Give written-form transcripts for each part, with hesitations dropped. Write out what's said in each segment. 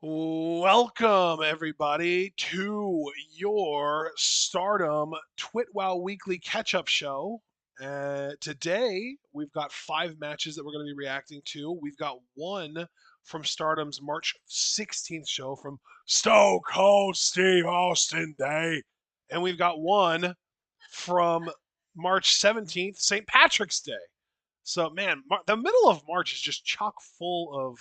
Welcome, everybody, to your Stardom Twitwow Weekly Catch Up Show. Today, we've got 5 matches that we're going to be reacting to. We've got one from Stardom's March 16th show from Stone Cold Steve Austin Day. And we've got one from March 17th, St. Patrick's Day. So, man, the middle of March is just chock full of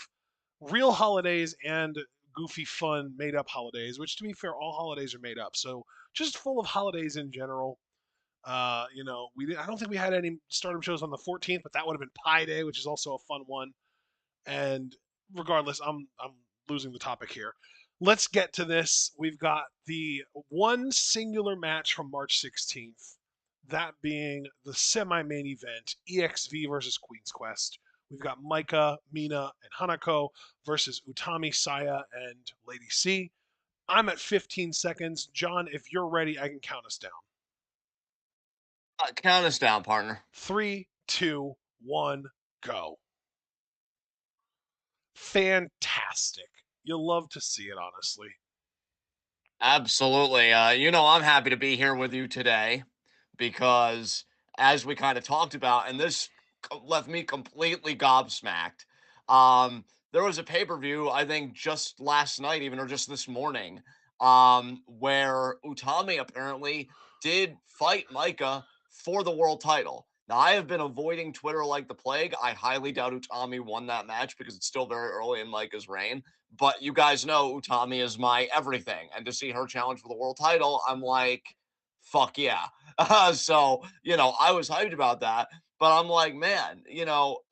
real holidays and goofy, fun, made up holidays, which to be fair, all holidays are made up. So just full of holidays in general. I don't think we had any Stardom shows on the 14th, but that would have been Pi Day, which is also a fun one. And regardless, I'm losing the topic here. Let's get to this. We've got the one singular match from March 16th, that being the semi-main event, EXV versus Queen's Quest. We've got Maika, Mina, and Hanako versus Utami, Saya, and Lady C. I'm at 15 seconds. John, if you're ready, I can count us down. Count us down, partner. 3, 2, 1, go. Fantastic. You'll love to see it, honestly. Absolutely. I'm happy to be here with you today because, as we kind of talked about, and this left me completely gobsmacked. There was a pay per view, I think, just last night, even or just this morning, where Utami apparently did fight Micah for the world title. Now, I have been avoiding Twitter like the plague. I highly doubt Utami won that match because it's still very early in Micah's reign. But you guys know Utami is my everything. And to see her challenge for the world title, I'm like, fuck yeah. I was hyped about that. But I'm like, man,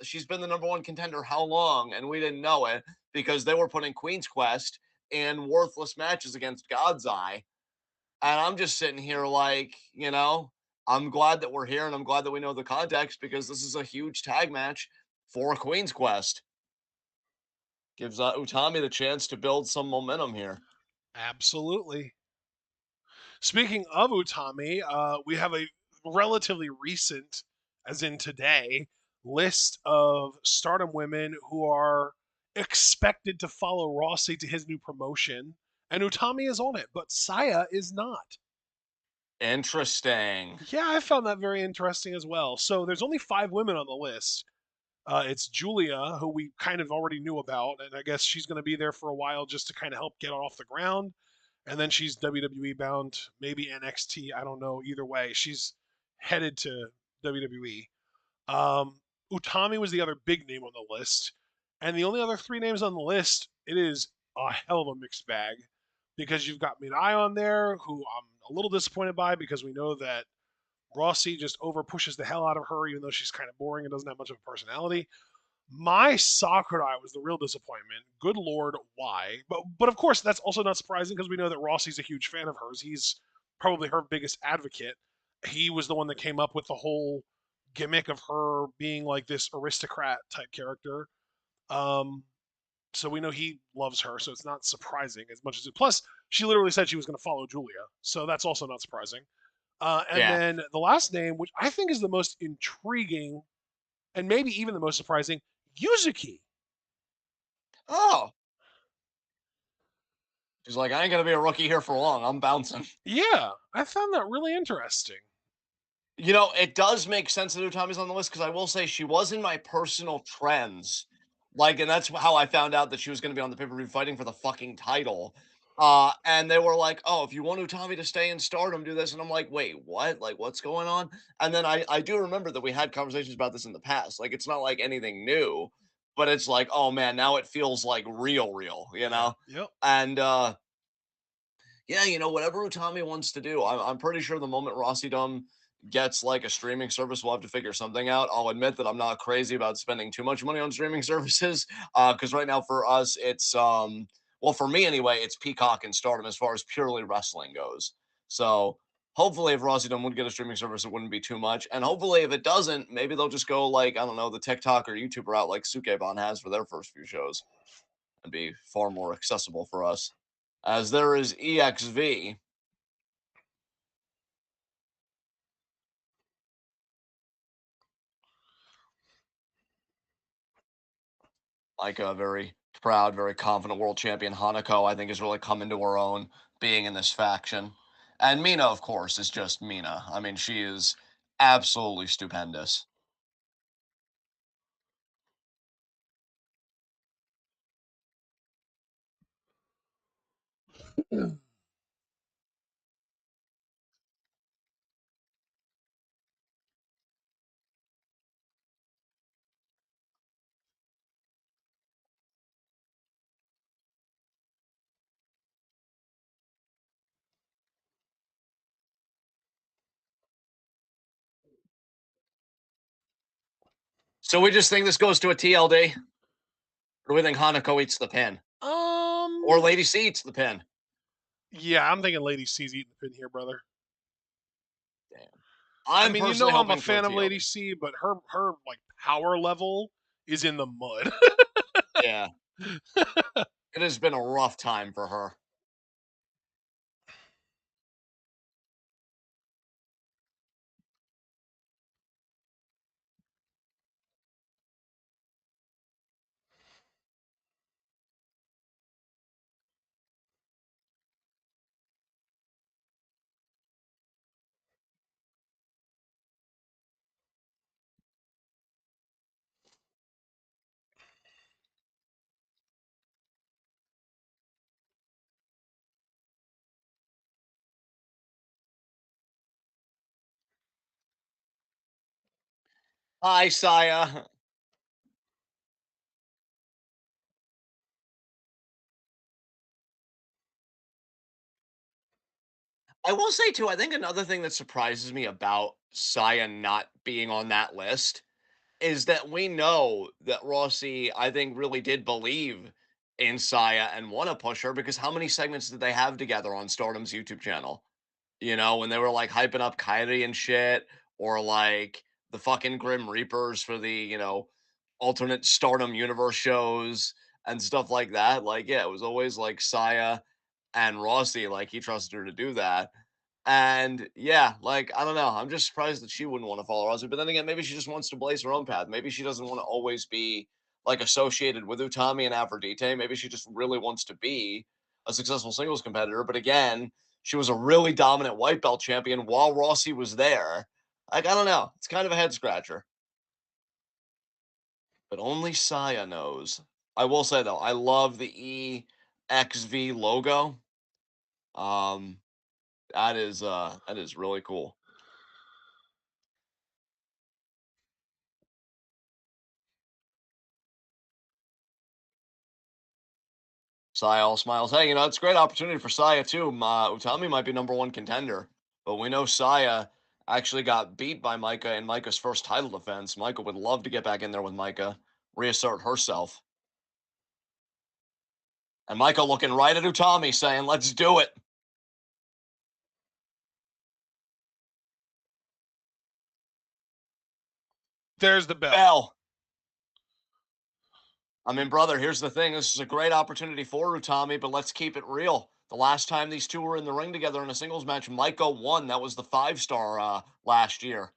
she's been the number one contender how long? And we didn't know it because they were putting Queen's Quest in worthless matches against God's Eye. And I'm just sitting here like, I'm glad that we're here and I'm glad that we know the context because this is a huge tag match for a Queen's Quest. Gives Utami the chance to build some momentum here. Absolutely. Speaking of Utami, we have a relatively recent, as in today, list of Stardom women who are expected to follow Rossi to his new promotion, and Utami is on it, but Saya is not. Interesting. Yeah, I found that very interesting as well. So there's only 5 women on the list. It's Julia, who we kind of already knew about, and I guess she's going to be there for a while just to kind of help get it off the ground. And then she's WWE bound, maybe NXT. I don't know. Either way, she's headed to WWE. Um, Utami was the other big name on the list, and the only other 3 names on the list, it is a hell of a mixed bag because you've got Mirai on there, who I'm a little disappointed by because we know that Rossi just over pushes the hell out of her, even though she's kind of boring and doesn't have much of a personality. My Sakurai was the real disappointment. Good lord, why? But of course that's also not surprising because we know that Rossi's a huge fan of hers. He's probably her biggest advocate. He was the one that came up with the whole gimmick of her being like this aristocrat type character. Um, so we know he loves her, so it's not surprising as much as it. Plus, she literally said she was going to follow Julia, so that's also not surprising. And Yeah. then the last name, which I think is the most intriguing and maybe even the most surprising, Yuzuki. Oh, she's like, I ain't gonna be a rookie here for long. I'm bouncing. Yeah, I found that really interesting. It does make sense that Utami's on the list because I will say she was in my personal trends. Like, and that's how I found out that she was going to be on the pay per view fighting for the fucking title. And they were like, "Oh, if you want Utami to stay in Stardom, do this." And I'm like, "Wait, what? Like, what's going on?" And then I do remember that we had conversations about this in the past. Like, it's not like anything new, but it's like, oh man, now it feels like real, you Yeah. know. Yep. And yeah, whatever Utami wants to do, I'm pretty sure the moment Rossi Dum gets like a streaming service, we'll have to figure something out. I'll admit that I'm not crazy about spending too much money on streaming services, because right now for us, it's well, for me anyway, it's Peacock and Stardom as far as purely wrestling goes. So hopefully, if Rossi Dum would get a streaming service, it wouldn't be too much. And hopefully, if it doesn't, maybe they'll just go like, I don't know, the TikTok or YouTube route like Sukeban has for their first few shows and be far more accessible for us. As there is EXV, like a very proud, very confident world champion Hanako, I think, has really come into her own being in this faction. And Mina, of course, is just Mina. I mean, she is absolutely stupendous. So we just think this goes to a TLD? Or do we think Hanako eats the pin? Or Um, Lady C eats the pin? yeah, I'm thinking Lady C's eating the pin here, brother. Damn. I I'm mean, personally I'm a hoping for a fan of Lady TLD. C, but her like power level is in the mud. Yeah, it has been a rough time for her. Hi, Saya. I will say too, I think another thing that surprises me about Saya not being on that list is that we know that Rossi, I think, really did believe in Saya and want to push her because how many segments did they have together on Stardom's YouTube channel? You know, when they were like hyping up Kyrie and shit, or like the fucking Grim Reapers for the, alternate Stardom universe shows and stuff like that. Like, yeah, it was always like Saya and Rossi, like he trusted her to do that. And yeah, like I don't know. I'm just surprised that she wouldn't want to follow Rossi. But then again, maybe she just wants to blaze her own path. Maybe she doesn't want to always be like associated with Utami and Aphrodite. Maybe she just really wants to be a successful singles competitor. But again, she was a really dominant white belt champion while Rossi was there. Like I don't know. It's kind of a head scratcher. But only Saya knows. I will say though, I love the EXV logo. Um, that is really cool. Saya all smiles. Hey, it's a great opportunity for Saya too. Utami might be number one contender, but we know Saya actually got beat by Micah in Micah's first title defense. Micah would love to get back in there with Micah, reassert herself. And Micah looking right at Utami saying, let's do it. There's the bell. Bell. I mean, brother, here's the thing. This is a great opportunity for Utami, but let's keep it real. The last time these two were in the ring together in a singles match, Micah won. That was the 5-star last year.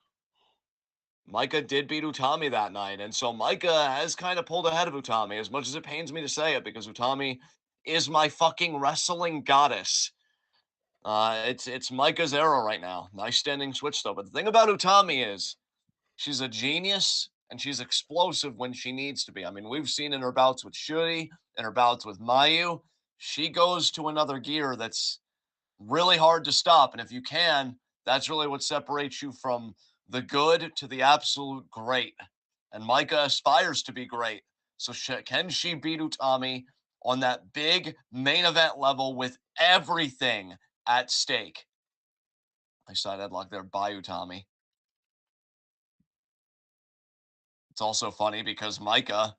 Micah did beat Utami that night, and so Micah has kind of pulled ahead of Utami, as much as it pains me to say it, because Utami is my fucking wrestling goddess. It's Micah's era right now. Nice standing switch though. But the thing about Utami is she's a genius and she's explosive when she needs to be. I mean, we've seen in her bouts with Shuri, in her bouts with Mayu, she goes to another gear that's really hard to stop. And if you can, that's really what separates you from the good to the absolute great. And Micah aspires to be great. So can she beat Utami on that big main event level with everything at stake? I saw headlock there by Utami. It's also funny because Micah,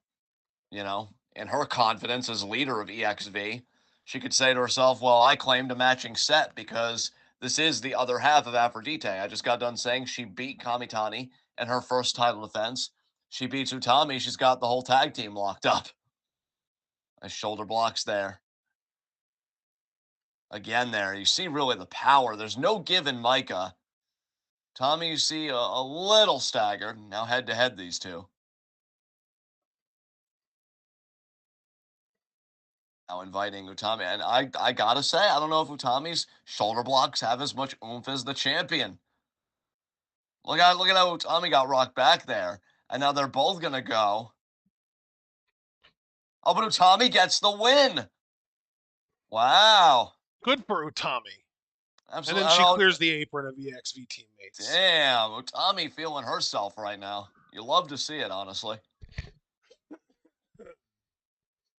in her confidence as leader of EXV, she could say to herself, well, I claimed a matching set because this is the other half of Aphrodite. I just got done saying she beat Kamitani in her first title defense. She beats Utami. She's got the whole tag team locked up. Nice shoulder blocks there. Again, there. You see really the power. There's no give in Micah. Tommy, you see a little staggered. Now head to head, these two. Now inviting Utami, and I gotta say, I don't know if Utami's shoulder blocks have as much oomph as the champion. Look at how Utami got rocked back there, and now they're both gonna go. Oh, but Utami gets the win. Wow, Good for Utami. And absolutely. then I she don't know. clears the apron of EXV teammates. Damn, Utami feeling herself right now. You love to see it, honestly.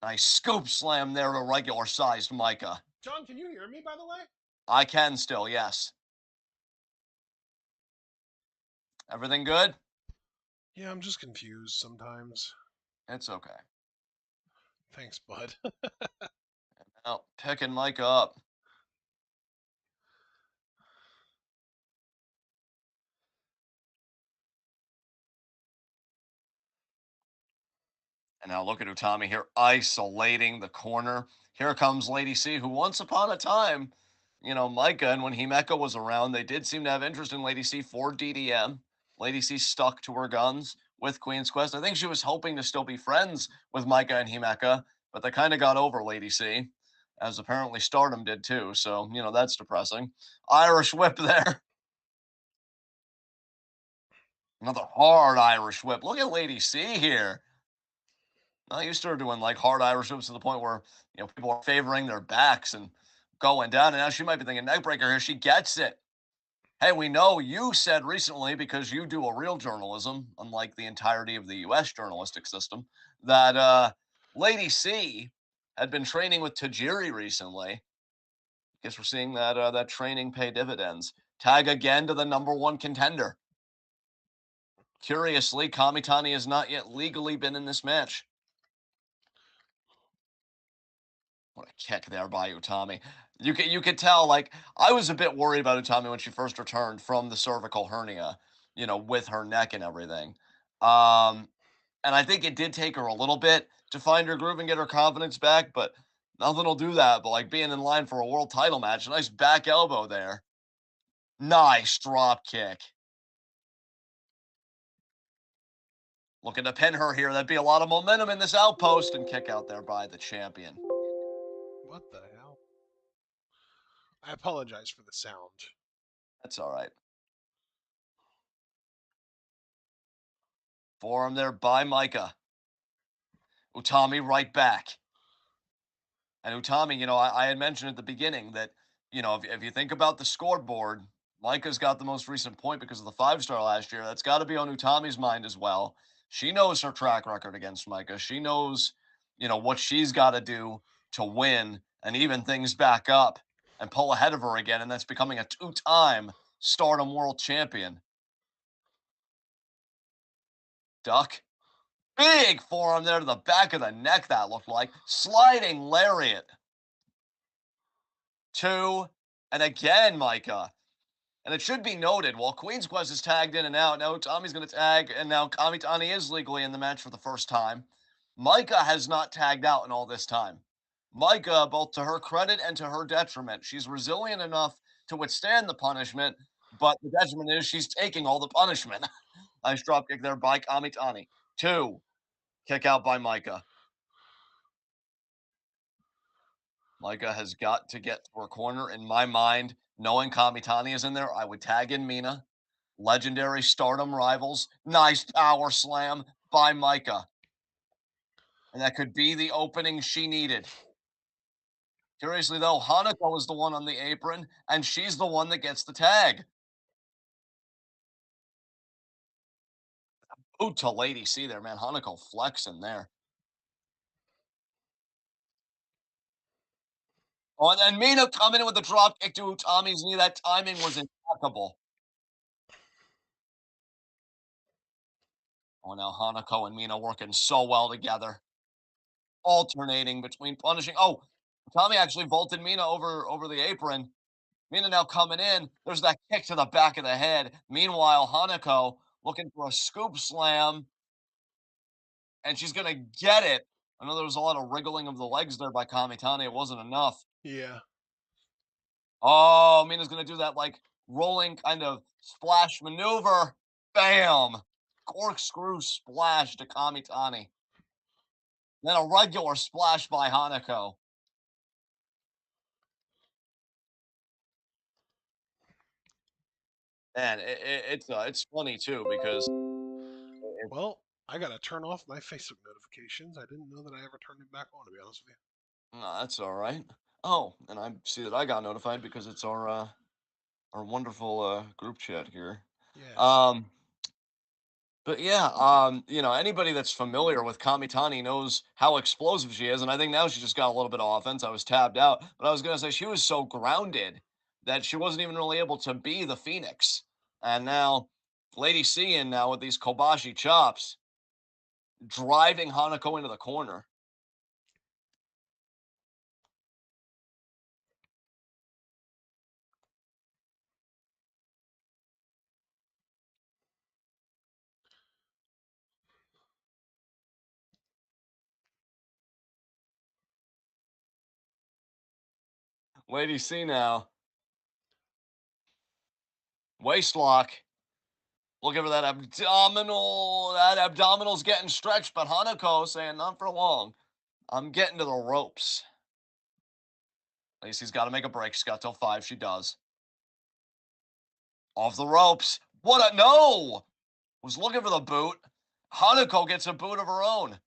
Nice scoop slam there to regular sized Micah. John, can you hear me, by the way? I can still, yes. Everything good? Yeah, I'm just confused sometimes. It's okay. Thanks, bud. Now, picking Micah up. And now look at Utami here, isolating the corner. Here comes Lady C, who once upon a time, Micah, and when Himeka was around, they did seem to have interest in Lady C for DDM. Lady C stuck to her guns with Queen's Quest. I think she was hoping to still be friends with Micah and Himeka, but they kind of got over Lady C, as apparently Stardom did too. So, that's depressing. Irish whip there. Another hard Irish whip. Look at Lady C here. Not used to her doing like hard Irish whips to the point where people are favoring their backs and going down. And now she might be thinking neckbreaker here. She gets it. Hey, we know you said recently, because you do a real journalism, unlike the entirety of the U.S. journalistic system, that Lady C had been training with Tajiri recently. Guess we're seeing that training pay dividends. Tag again to the number one contender. Curiously, Kamitani has not yet legally been in this match. What a kick there by Utami. You could tell, like, I was a bit worried about Utami when she first returned from the cervical hernia, with her neck and everything. Um, and I think it did take her a little bit to find her groove and get her confidence back, but nothing will do that. But like being in line for a world title match, nice back elbow there. Nice drop kick. Looking to pin her here. That'd be a lot of momentum in this outpost, and kick out there by the champion. What the hell? I apologize for the sound. That's all right. Forearm there by Micah. Utami right back. And Utami, I had mentioned at the beginning that, if you think about the scoreboard, Micah's got the most recent point because of the 5-star last year. That's got to be on Utami's mind as well. She knows her track record against Micah. She knows, what she's got to do to win and even things back up and pull ahead of her again. And that's becoming a 2-time Stardom World Champion. Duck. Big forearm there to the back of the neck, that looked like. Sliding lariat. 2, and again, Micah. And it should be noted, while Queen's Quest is tagged in and out, now Tommy's going to tag, and now Kamitani is legally in the match for the first time. Micah has not tagged out in all this time. Micah, both to her credit and to her detriment, she's resilient enough to withstand the punishment, but the detriment is she's taking all the punishment. Nice drop kick there by Kamitani. 2, kick out by Micah. Micah has got to get to her corner. In my mind, knowing Kamitani is in there, I would tag in Mina. Legendary Stardom rivals. Nice power slam by Micah. And that could be the opening she needed. Curiously, though, Hanako is the one on the apron, and she's the one that gets the tag. Ooh, to Lady C there, man. Hanako flexing there. Oh, and then Mina coming in with the drop kick to Utami's knee. That timing was impeccable. Oh, now Hanako and Mina working so well together, alternating between punishing. Oh, Tommy actually vaulted Mina over the apron. Mina now coming in. There's that kick to the back of the head. Meanwhile, Hanako looking for a scoop slam, and she's gonna get it. I know there was a lot of wriggling of the legs there by Kamitani. It wasn't enough. Yeah. Oh, Mina's gonna do that like rolling kind of splash maneuver. Bam! Corkscrew splash to Kamitani. Then a regular splash by Hanako. And it's funny too because Well, I gotta turn off my Facebook notifications. I didn't know that I ever turned it back on, to be honest with no, that's all right. Oh, and I see that I got notified because it's our wonderful group chat here. you. Yes. Um, but yeah, anybody that's familiar with Kamitani knows how explosive she is, and I think now she just got a little bit of offense. I was tabbed out, but I was gonna say she was so grounded that she wasn't even really able to be the Phoenix. And now, Lady C in now with these Kobashi chops, driving Hanako into the corner. Lady C now, waist lock. Looking for that abdominal. That abdominal's getting stretched, but Hanako saying not for long. I'm getting to the ropes. Lacey's got to make a break. She's got till 5. She does. Off the ropes. What a no! Was looking for the boot. Hanako gets a boot of her own.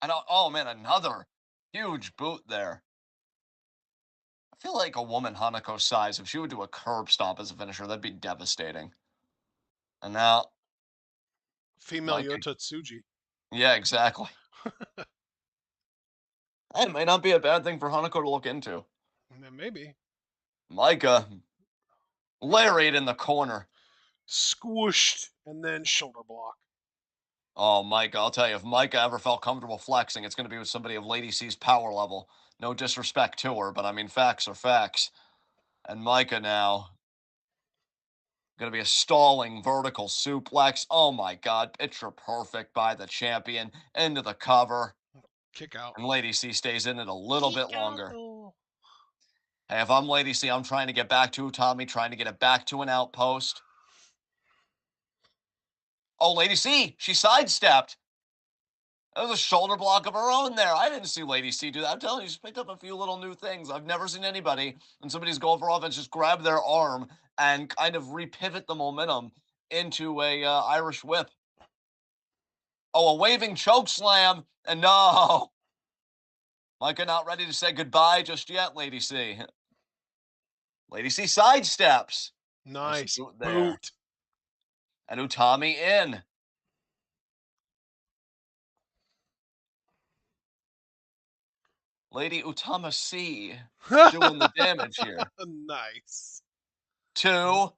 And oh man, another huge boot there. I feel like a woman Hanako's size, if she would do a curb stomp as a finisher, that'd be devastating. And now, Female Micah. Yota Tsuji. Yeah, exactly. It may not be a bad thing for Hanako to look into. Maybe. Micah, lariat in the corner. Squished and then shoulder block. Oh, Micah, I'll tell you, if Micah ever felt comfortable flexing, it's going to be with somebody of Lady C's power level. No disrespect to her, but I mean, facts are facts. And Micah now, going to be a stalling vertical suplex. Oh my God, picture perfect by the champion into the cover. Kick out. And Lady C stays in it a little Kick bit out longer. though. Hey, if I'm Lady C, I'm trying to get back to Tommy, trying to get it back to an outpost. Oh, Lady C, she sidestepped. That was a shoulder block of her own there. I didn't see Lady C do that. I'm telling you, she's picked up a few little new things. I've never seen anybody, when somebody's going for offense, just grab their arm and kind of repivot the momentum into a Irish whip. Oh, a waving choke slam. And no, Micah not ready to say goodbye just yet, Lady C. Lady C sidesteps. Nice Nice boot there. boot. And Utami in. Lady Utama C doing the damage here. Nice. 2.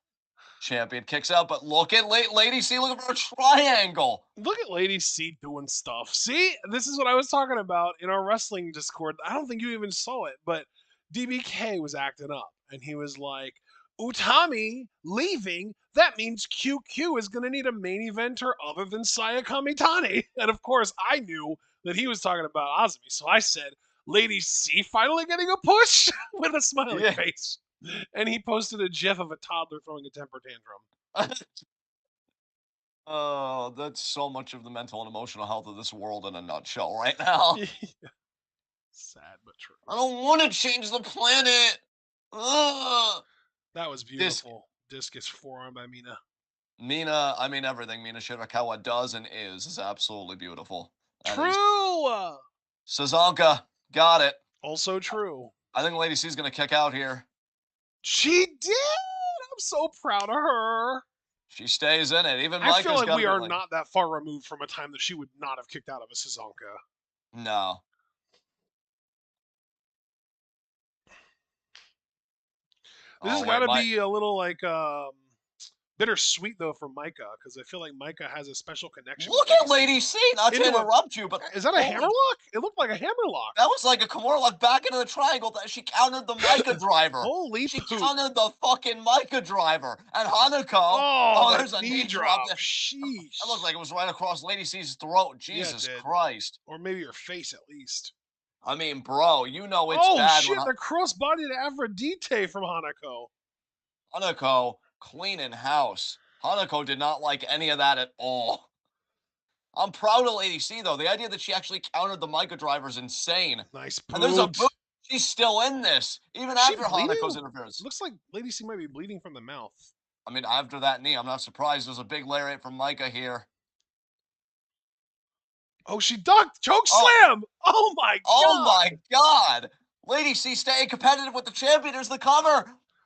Champion kicks out, but look at Lady C looking for a triangle. Look at Lady C doing stuff. See, this is what I was talking about in our wrestling Discord. I don't think you even saw it, but DBK was acting up and he was like, Utami leaving, that means QQ is going to need a main eventer other than Saya Kamitani. And of course, I knew that he was talking about Azumi, so I said, Lady C finally getting a push with a smiley Yeah. face. And he posted a gif of a toddler throwing a temper tantrum. Oh, that's so much of the mental and emotional health of this world in a nutshell right now. Sad but true. I don't want to change the planet. Ugh. That was This beautiful. Discus forearm by Mina. Mina, I mean everything Mina Shirakawa does and is absolutely beautiful. That is True. Sazanka. Got it. Also true. I think Lady C's gonna kick out here. She did. I'm so proud of her. She stays in it. Even I feel Micah's like got to we be are like, not that far removed from a time that she would not have kicked out of a Sazonka. no. This Oh has wait, got to my be a little like bittersweet though for Micah because I feel like Micah has a special connection with look at Lady C. Not to Into a interrupt you, but is that a holy, hammerlock? It looked like a hammerlock. that was like a Kimura lock back into the triangle. That she countered the Micah driver. Holy She poop. countered the fucking Micah driver. And Hanako. Oh, Oh, the there's a knee knee drop. drop. Sheesh. That looked like it was right across Lady C's throat. Yeah, it Jesus did. Christ. Or maybe your face at least. I mean, bro, you know it's Oh bad when shit, the crossbody to Aphrodite from Hanako. Hanako cleaning house. Hanako did not like any of that at all. I'm proud of Lady C though. The idea that she actually countered the Micah driver is insane. Nice And there's a boot. boot. She's still in this, even Is she after Hanako's bleeding? interference. Looks like Lady C might be bleeding from the mouth. I mean, after that knee, I'm not surprised. There's a big lariat from Micah here. Oh, she ducked! Choke Oh, slam! Oh my oh god! my God! Lady C staying competitive with the champion. Here's the cover.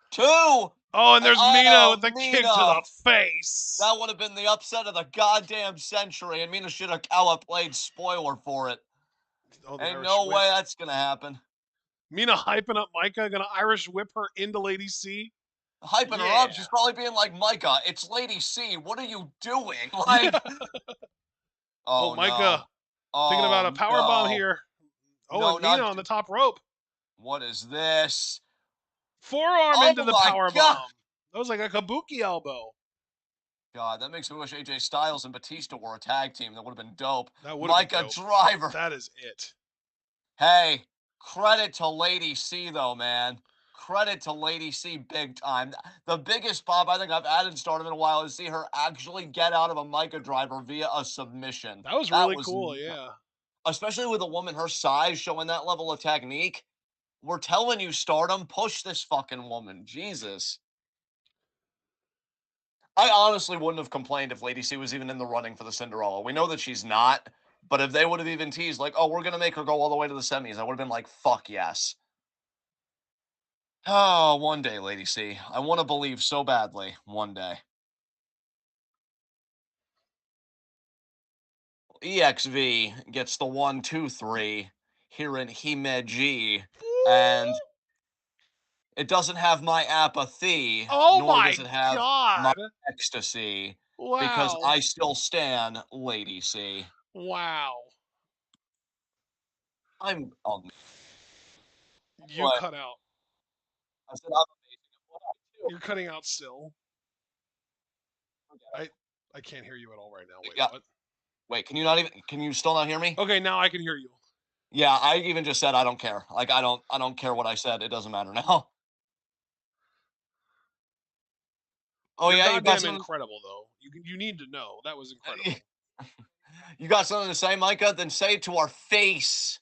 Two. Oh, and And there's Mina oh, with the kick to Mina. the face. That would have been the upset of the goddamn century. And Mina Shirakawa played spoiler for it. Oh, the Ain't Irish no whip. way that's going to happen. Mina hyping up Micah, gonna Irish whip her into Lady C. Hyping her Yeah. up. She's probably being like, Micah, it's Lady C. What are you doing? Yeah. Like, Oh, oh Micah no. thinking about a Oh power bomb no. here. Oh, No, and Mina not. on the top rope. What is this? Forearm into Oh the my power God. bomb. That was like a kabuki elbow. God, that makes me wish AJ Styles and Batista were a tag team. That would have been dope. That would have been Micah dope. Driver. That is it. Hey, credit to Lady C though, man. Credit to Lady C big time. The biggest pop I think I've added Stardom in a while is see her actually get out of a Micah Driver via a submission. That was That really was, cool. Yeah. especially with a woman her size showing that level of technique. We're telling you, Stardom, push this fucking woman. Jesus. I honestly wouldn't have complained if Lady C was even in the running for the Cinderella. We know that she's not, but if they would have even teased, like, oh, we're going to make her go all the way to the semis, I would have been like, fuck yes. Oh, one day, Lady C. I want to believe so badly. One day. EXV gets the 1, 2, 3 here in Himeji, and it doesn't have my apathy, Oh nor my does it have my god. ecstasy, because Wow. I still stand Lady C. Wow. I'm on. You Anyway, cut out. I said I'm amazing at what I do. You're cutting out still. Forget I it. I can't hear you at all right now. Wait, Yeah. what? Wait. Can you not even? Can you still not hear me? Okay, now I can hear you. Yeah. I even just said I don't care. Like I don't. I don't care what I said. It doesn't matter now. Oh You're yeah. You got goddamn something. incredible though. You need to know. That was incredible. You got something to say, Micah? Then say it to our face.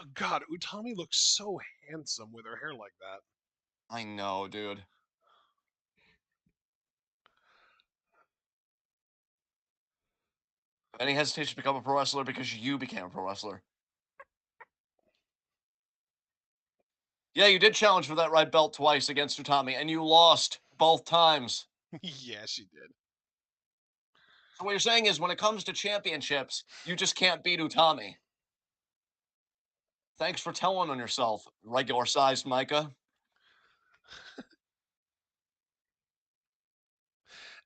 Oh, god, Utami looks so handsome with her hair like that. I know, dude. Any hesitation to become a pro wrestler because you became a pro wrestler? Yeah, you did challenge for that red belt twice against Utami, and you lost both times. Yeah, she did. So what you're saying is, when it comes to championships, you just can't beat Utami. Thanks for telling on yourself, regular sized Micah.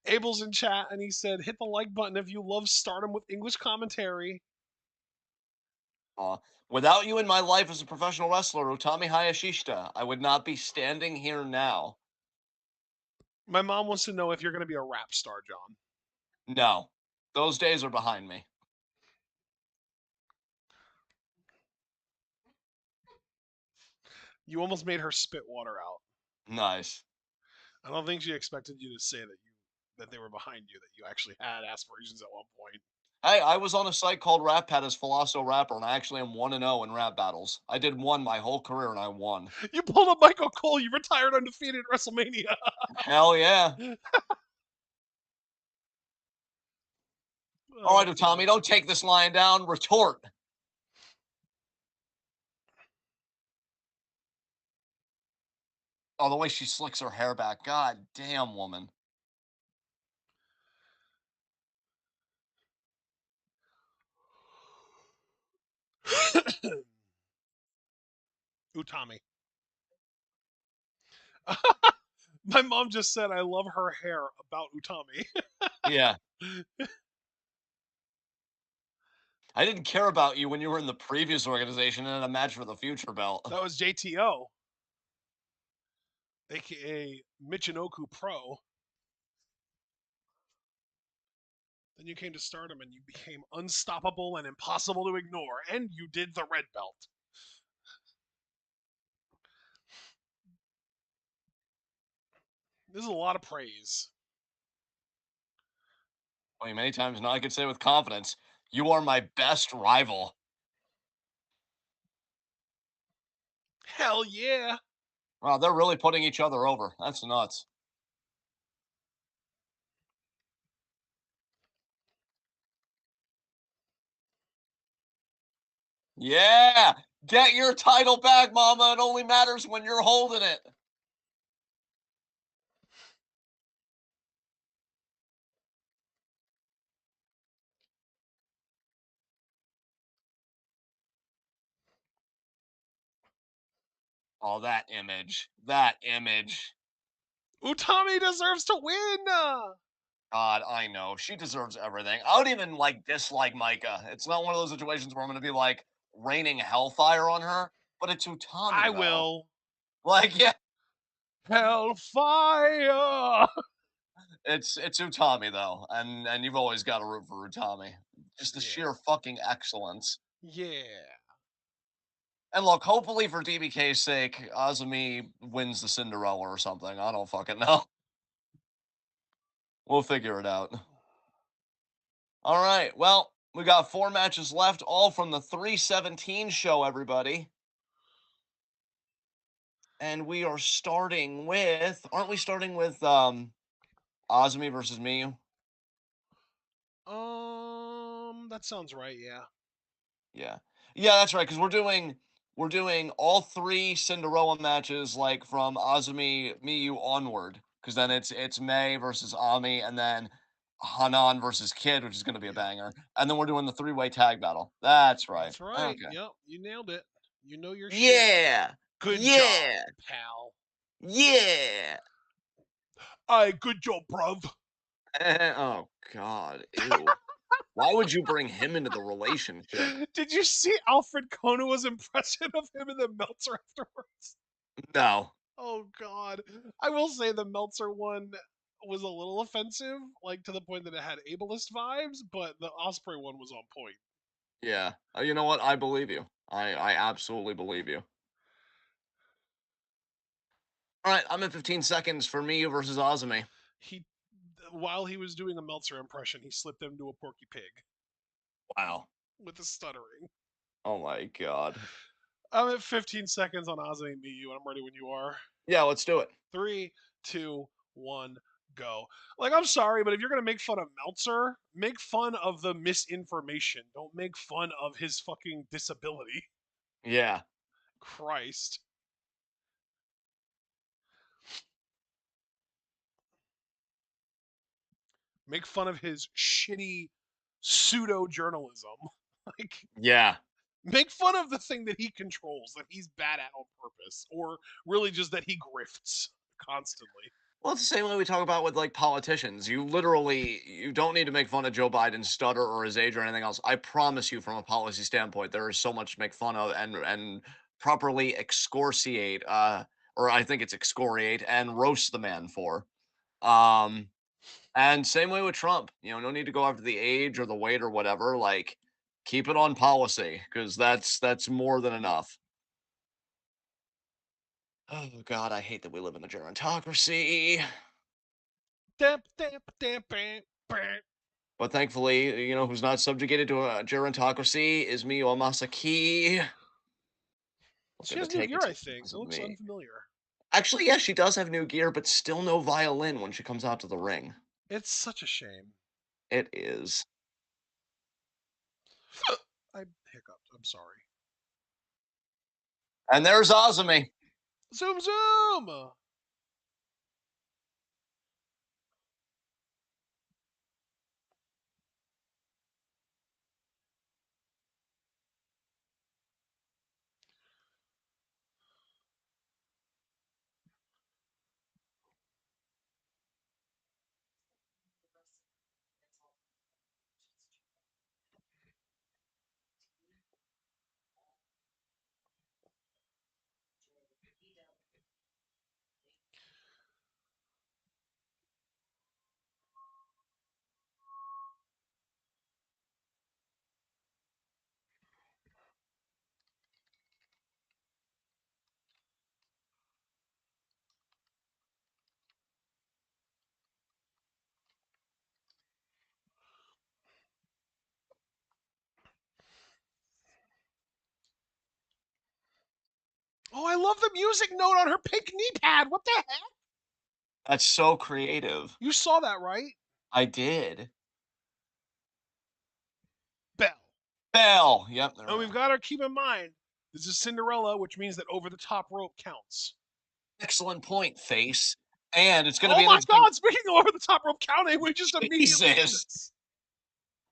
Abel's in chat and he said, hit the like button if you love Stardom with English commentary. Uh, Without you in my life as a professional wrestler, Utami Hayashishita, I would not be standing here now. My mom wants to know if you're going to be a rap star, John. No, those days are behind me. You almost made her spit water out. Nice. I don't think she expected you to say that they were behind you, that you actually had aspirations at one point. Hey, I was on a site called Rap Pad as Philoso Rapper, and I actually am 1-0 in rap battles. I did one my whole career, and I won. You pulled up Michael Cole. You retired undefeated at WrestleMania. Hell yeah. All Oh, right, that's Utami, don't awesome. take this lying down. Retort. Oh, the way she slicks her hair back. God damn, woman. Utami. My mom just said I love her hair about Utami. Yeah. I didn't care about you when you were in the previous organization and in a match for the future belt. That was JTO, aka Michinoku Pro. Then you came to Stardom and you became unstoppable and impossible to ignore, and you did the red belt. This is a lot of praise. I mean, many times now I could say with confidence, you are my best rival. Hell yeah. Wow, they're really putting each other over. That's nuts. Yeah, get your title back, mama. It only matters when you're holding it. Oh, that image. That image. Utami deserves to win. God, I know. She deserves everything. I don't even like dislike Micah. It's not one of those situations where I'm gonna be like raining hellfire on her, but it's I Utami though. will. Like, yeah, Hellfire. it's Utami though, and you've always got to root for Utami. Just the Yeah. sheer fucking excellence. Yeah. And look, hopefully for DBK's sake, Azumi wins the Cinderella or something. I don't fucking know. We'll figure it out. All right. Well, we got 4 matches left, all from the 317 show, everybody. And we are starting with, aren't we starting with Azumi versus Miyu? That sounds right. Yeah. Yeah. Yeah, that's right, because we're doing all three Cinderella matches like from Azumi Miyu onward. Because then it's May versus Ami, and then Hanan versus Kid, which is gonna be a Yep. banger. And then we're doing the three-way tag battle. That's right. That's right. Okay. Yep. You nailed it. You know your shit. Yeah. Good job, Yeah. pal. Yeah. Aye, good job, bruv. Oh God. Ew. Why would you bring him into the relationship? Did you see Alfred Konuwa's impression of him in the Meltzer afterwards? No. Oh God. I will say the Meltzer one was a little offensive, like to the point that it had ableist vibes, but the Osprey one was on point. Yeah. You know what? I believe you. I absolutely believe you. All right, I'm at 15 seconds for Miyu versus Azumi. He, while he was doing a Meltzer impression, he slipped into a Porky Pig Wow. with the stuttering. Oh my god. I'm at 15 seconds on Azumi Miyu, and I'm ready when you are. Yeah, let's do it. Three, two, one, go. Like, I'm sorry, but if you're gonna make fun of Meltzer, make fun of the misinformation. Don't make fun of his fucking disability. Yeah. Christ. Make fun of his shitty pseudo journalism. Like, Yeah. make fun of the thing that he controls, that he's bad at on purpose, or really just that he grifts constantly. Well, it's the same way we talk about with like politicians. You don't need to make fun of Joe Biden's stutter or his age or anything else. I promise you, from a policy standpoint, there is so much to make fun of and properly excoriate, or I think it's excoriate and roast the man for. Um, And same way with Trump. No need to go after the age or the weight or whatever. Like, keep it on policy because that's more than enough. Oh God, I hate that we live in a gerontocracy. Damp, damp, damp, damp, damp. But thankfully, who's not subjugated to a gerontocracy is Mio Masaki. Look She at the has new take gear, it I think. because It of looks me. unfamiliar. Actually, yes, she does have new gear, but still no violin when she comes out to the ring. It's such a shame. It is. I hiccuped. I'm sorry. And there's Azumi. Zoom, zoom. Oh, I love the music note on her pink knee pad. What the heck? That's so creative. You saw that, right? I did. Bell. Bell. Yep, there And we we've go. got to keep in mind this is Cinderella, which means that over the top rope counts. Excellent point, face. And it's going to Oh be an my interesting. God! Speaking of over the top rope counting, we just immediately do Jesus. this.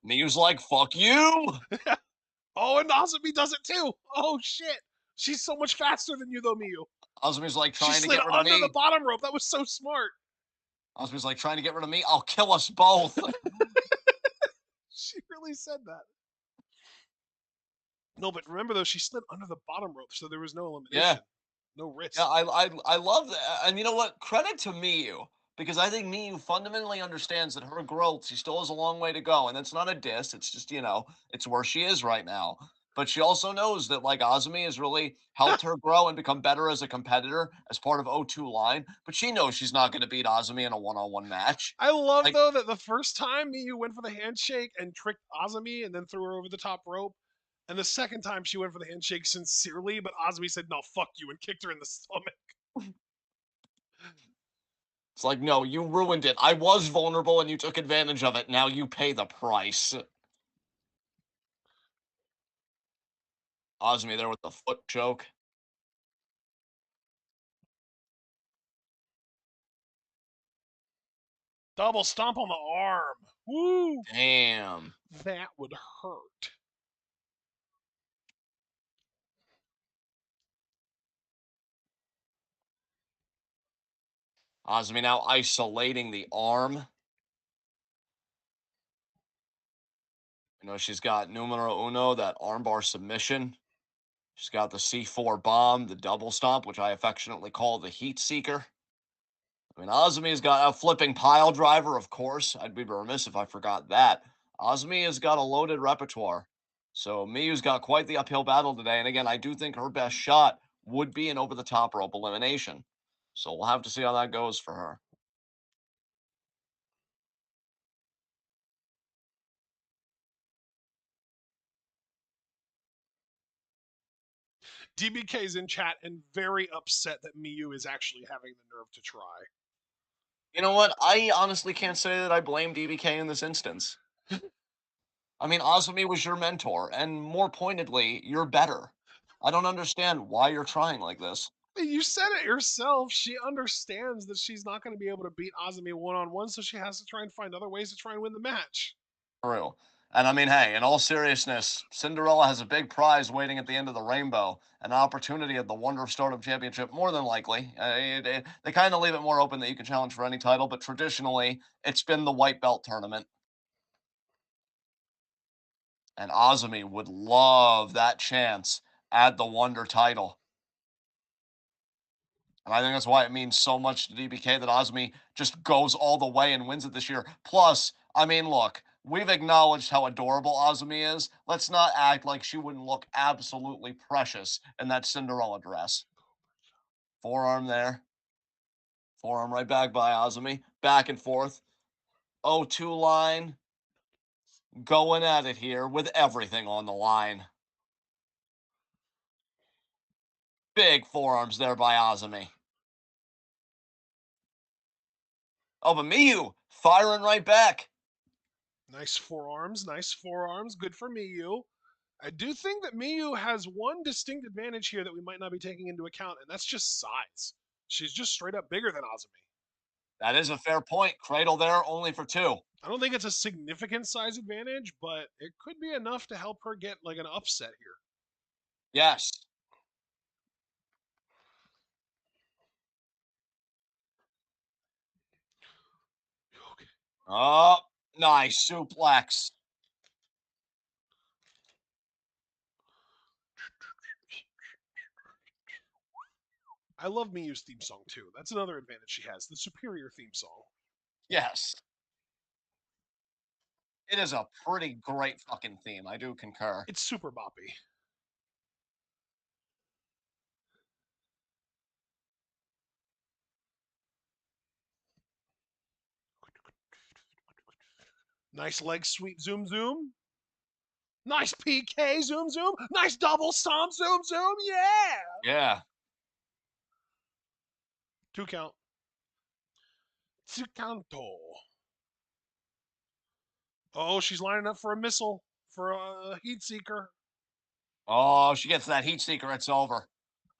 Mew's like, fuck you. Oh, and Azumi does it too. Oh shit! She's so much faster than you, though, Miyu. Osmi's like She trying to slid get rid of under the me. bottom rope. That was so smart. Osmi's like trying to get rid of me. I'll kill us both. She really said that. No, but remember though, she slid under the bottom rope, so there was no Yeah. elimination, no Yeah, risk. I love that, and you know what? Credit to Miyu because I think Miyu fundamentally understands that her growth, she still has a long way to go, and that's not a diss. It's just it's where she is right now. But she also knows that like Azumi has really helped her grow and become better as a competitor as part of O2 line. But she knows she's not going to beat Azumi in a one-on-one match. I love Like, though that the first time Miyu went for the handshake and tricked Azumi and then threw her over the top rope. And the second time she went for the handshake sincerely, but Azumi said, "No, fuck you," and kicked her in the stomach. it's like, no, you ruined it. I was vulnerable and you took advantage of it. Now you pay the price. Azumi there with the foot choke. Double stomp on the arm. Woo! Damn. That would hurt. Azumi now isolating the arm. She's got numero uno, that armbar submission. She's got the C4 bomb, the double stomp, which I affectionately call the heat seeker. I mean, Azumi's got a flipping pile driver, of course. I'd be remiss if I forgot that. Azumi has got a loaded repertoire. So Miyu's got quite the uphill battle today. And again, I do think her best shot would be an over the top rope elimination. So we'll have to see how that goes for her. DBK's in chat and very upset that Miyu is actually having the nerve to try. You know what? I honestly can't say that I blame DBK in this instance. I mean, Azumi was your mentor, and more pointedly, you're better. I don't understand why you're trying like this. You said it yourself. She understands that she's not going to be able to beat Azumi one on one, so she has to try and find other ways to try and win the match. True. And I mean, hey, in all seriousness, Cinderella has a big prize waiting at the end of the rainbow, an opportunity at the Wonder of Stardom Championship, more than likely. They kind of leave it more open that you can challenge for any title, but traditionally, it's been the white belt tournament. And Azumi would love that chance at the Wonder title. And I think that's why it means so much to DBK that Azumi just goes all the way and wins it this year. Plus, I mean, look, we've acknowledged how adorable Azumi is. Let's not act like she wouldn't look absolutely precious in that Cinderella dress. Forearm there. Forearm right back by Azumi. Back and forth. O2 line. Going at it here with everything on the line. Big forearms there by Azumi. Oh, but Miyu firing right back. Nice forearms, nice forearms. Good for Miyu. I do think that Miyu has one distinct advantage here that we might not be taking into account, and that's just size. She's just straight up bigger than Azumi. That is a fair point. Cradle there only for two. I don't think it's a significant size advantage, but it could be enough to help her get like an upset here. Yes. Okay. Oh, nice suplex. I love Miyu's theme song too. That's another advantage she has, the superior theme song. Yes. It is a pretty great fucking theme. I do concur. It's super boppy. Nice leg sweep, zoom, zoom. Nice PK, zoom, zoom. Nice double stomp, zoom, zoom. Yeah. Yeah. 2 count. Tsukanto. Oh, she's lining up for a missile for a heat seeker. Oh, she gets that heat seeker, it's over.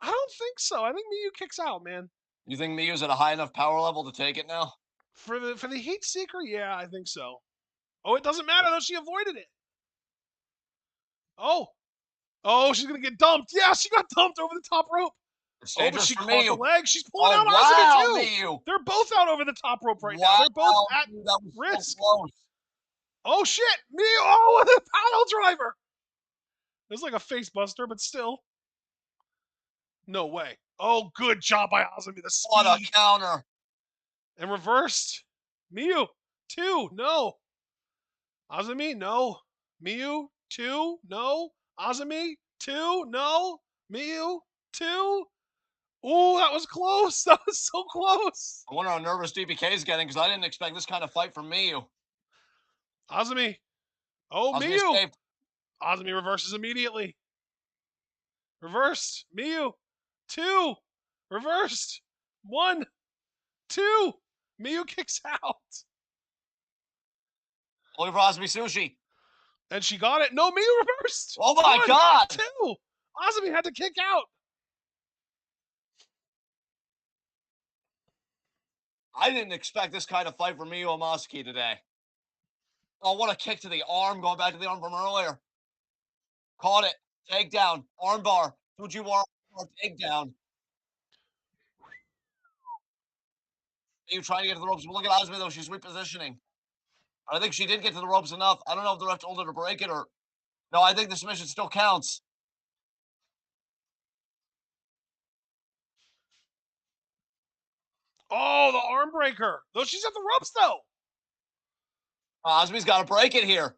I don't think so. I think Miyu kicks out, man. You think Miyu's at a high enough power level to take it now? For the heat seeker, yeah, I think so. Oh, it doesn't matter though. She avoided it. Oh, oh, she's gonna get dumped. Yeah, she got dumped over the top rope. It's Oh, but dangerous she for caught the Miyu. leg. She's pulling Oh, out Azumi wow, too. Miyu. They're both out over the top rope right now. Wow, They're both at dude, that was so risk. close. Oh shit, Miyu! Oh, with a pile driver. It was like a face buster, but still, no way. Oh, good job by Azumi. The What a speed counter. and reversed. Miyu, 2, no. Azumi, no. Miyu, 2, no. Azumi, 2, no. Miyu, 2. Ooh, that was close. That was so close. I wonder how nervous DBK is getting because I didn't expect this kind of fight from Miyu. Azumi. Oh, Azumi Miyu. escaped. Azumi reverses immediately. Reversed. Miyu. 2. Reversed. 1. 2. Miyu kicks out. Only for Azumi Sushi. And she got it. No, Miyu reversed. Oh my 1, God. 2. Azumi had to kick out. I didn't expect this kind of fight from Miyu Omasaki today. Oh, what a kick to the arm, going back to the arm from earlier. Caught it. Takedown. Armbar. Fujiwara takedown. Miyu trying to get to the ropes. But look at Azumi, though. She's repositioning. I think she did get to the ropes enough. I don't know if the ref told her to break it or. No, I think the submission still counts. Oh, the arm breaker. Though she's at the ropes, though. Azumi's got to break it here.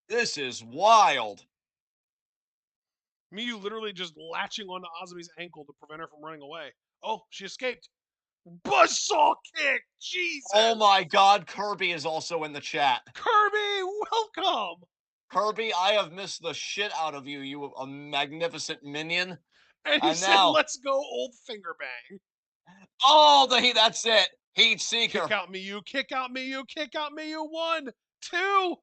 This is wild. Miyu literally just latching onto Azumi's ankle to prevent her from running away. Oh, she escaped. Buzzsaw kick. Jesus. Oh my God, Kirby is also in the chat. Kirby, welcome. Kirby, I have missed the shit out of you, you a magnificent minion. And he And said, now, let's go old finger bang. oh, that's it. Heat Kick Seeker. out Miyu, kick out Miyu, kick out Miyu. 1, 2.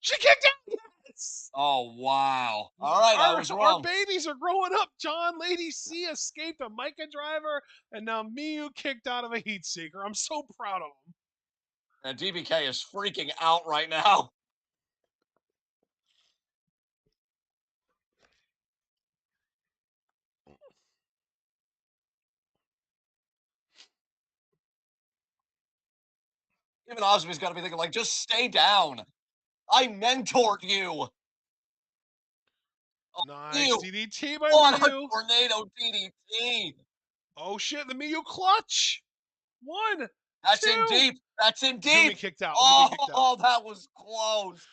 She kicked out. Yes. Oh, wow. All right, I was Our wrong. babies are growing up. John, Lady C escaped a Micah driver, and now Miyu kicked out of a heat seeker. I'm so proud of him. And DBK is freaking out right now. Even Osby's got to be thinking, like, just stay down. I mentored you. Oh, Nice you. DDT by What a Miyu. tornado DDT. Oh shit, the Miyu clutch. 1, That's in 2. deep. That's in Zumi deep. kicked out. Zumi kicked out. Oh, that was close.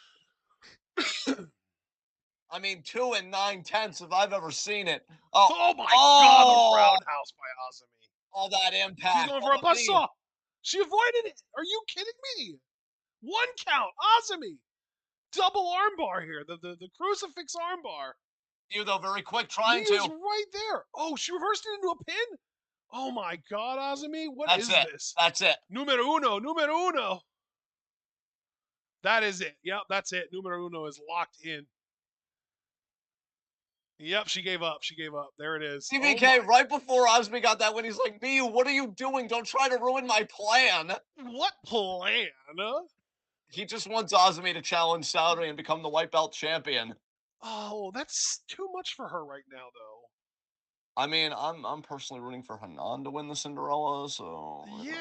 I mean, 2 and 9/10 if I've ever seen it. Oh, Oh my god, the oh, roundhouse by Azumi. all that She's impact. going for Oh, a buzzsaw. She avoided it. Are you kidding me? 1 count. Azumi. Double armbar here. The crucifix armbar. you though, very quick, trying Miyu's to. right there. Oh, she reversed it into a pin. Oh my god, Azumi. What That's is it. this? That's it. Numero uno. Numero uno. That is it. Yep, that's it. Numero uno is locked in. Yep, she gave up. She gave up. There it is. CBK, right before Osby got that win, he's like, Miyu, what are you doing? Don't try to ruin my plan. What plan? He just wants Azumi to challenge Saudi and become the white belt champion. Oh, that's too much for her right now, though. I mean, I'm personally rooting for Hanan to win the Cinderella, so Yeah,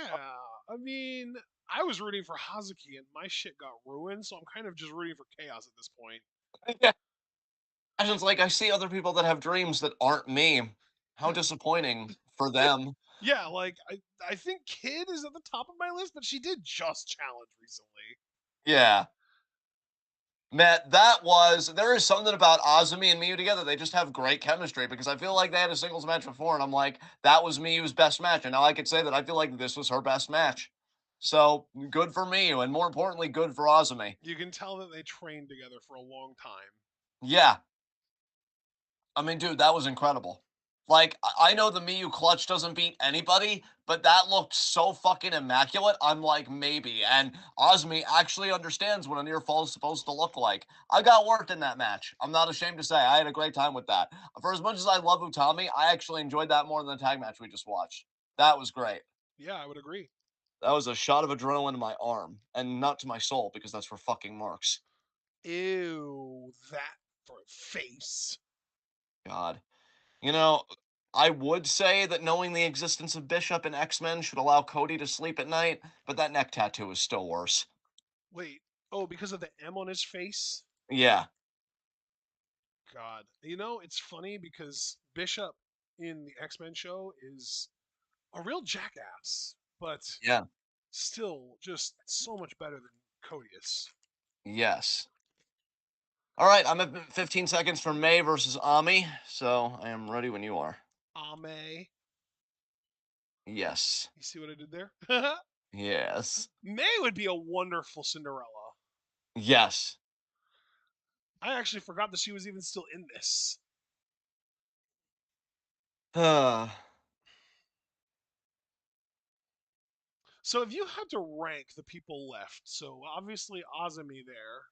I mean, I was rooting for Hazuki, and my shit got ruined, so I'm kind of just rooting for chaos at this point. yeah. It's like I see other people that have dreams that aren't me. How disappointing for them. Yeah, like I think Kid is at the top of my list, but she did just challenge recently. Yeah. Matt, there is something about Azumi and Miyu together. They just have great chemistry because I feel like they had a singles match before, and I'm like, that was Miyu's best match. And now I could say that I feel like this was her best match. So good for Miyu, and more importantly, good for Azumi. You can tell that they trained together for a long time. Yeah. I mean, dude, that was incredible. Like, I know the Miyu clutch doesn't beat anybody, but that looked so fucking immaculate. I'm like, maybe. And Osmi actually understands what a near fall is supposed to look like. I got worked in that match. I'm not ashamed to say I had a great time with that. For as much as I love Utami, I actually enjoyed that more than the tag match we just watched. That was great. Yeah, I would agree. That was a shot of adrenaline to my arm and not to my soul because that's for fucking marks. Ew, that for a face. God. You know, I would say that knowing the existence of Bishop and X-Men should allow Cody to sleep at night, but that neck tattoo is still worse. Wait. Oh, because of the M on his face? Yeah, God. It's funny because Bishop in the X-Men show is a real jackass, but yeah, still just so much better than Codius. yes. All right, I'm at 15 seconds for May versus Ami, so I am ready when you are. Ame. Yes, You see what I did there? yes, May would be a wonderful Cinderella. yes. I actually forgot that she was even still in this. So if you had to rank the people left, so obviously Azami there.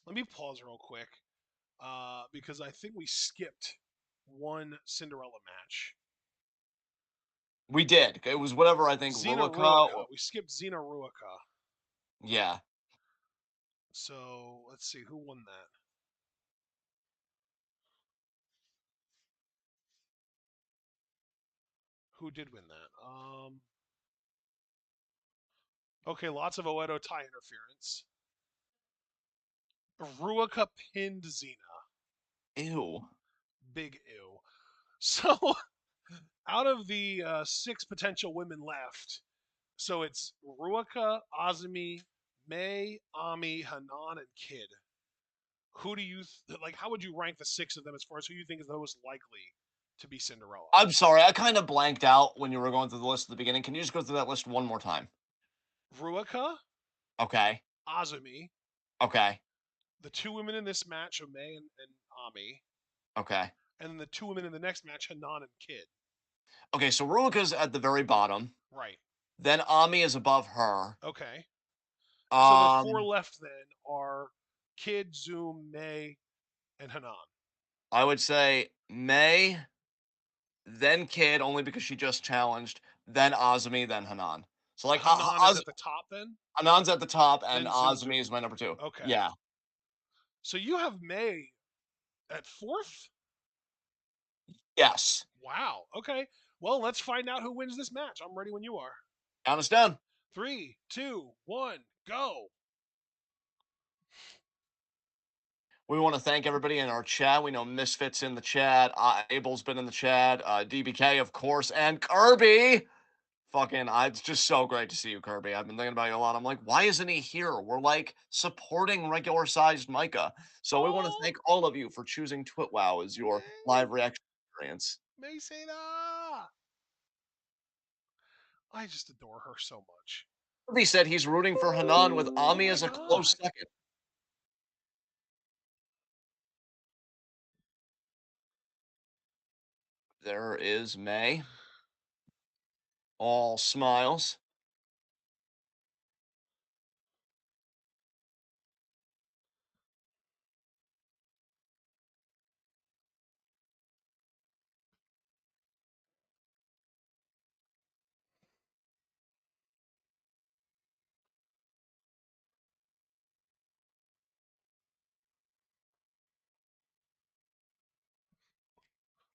Let me pause real quick because I think we skipped one Cinderella match. We did. It was whatever I think Xena Ruaka. Ruaka. We skipped Xena Ruaka. Yeah, So let's see who won that. Who did win that? Okay, lots of Oedo tie interference. Ruaka pinned Xena. ew. Big ew. So out of the six potential women left, so it's Ruaka, Azumi, May, Ami, Hanan, and Kid. Who do you like? How would you rank the six of them as far as who you think is the most likely to be Cinderella? I'm sorry, I kind of blanked out when you were going through the list at the beginning. Can you just go through that list one more time? Ruaka, Okay, Azumi, okay, the two women in this match of May and Ami, okay. and then the two women in the next match, Hanan and Kid. Okay, so Ruaka's at the very bottom. Right. Then Ami is above her. Okay. So the four Um, left then are Kid, Zoom, May, and Hanan. I would say May, then Kid, only because she just challenged, then Azumi, then Hanan. So like Hanan is at the top then, Hanan's at the top, and then Zoom Azumi Zoom. is my number two. Okay. Yeah. So you have May at fourth? Yes. Wow. Okay. Well, let's find out who wins this match. I'm ready when you are. Count us down. Three, two, one, go. We want to thank everybody in our chat. We know Misfits in the chat. Abel's been in the chat. DBK, of course, and Kirby. Fucking, it's just so great to see you, Kirby. I've been thinking about you a lot. I'm like, why isn't he here? We're like supporting regular sized Micah. So we want to Oh, thank all of you for choosing TwitWow as your May. live reaction experience. May say that. I just adore her so much. Kirby said he's rooting for Hanan with Oh Ami my as a close god. second. There is May. All smiles.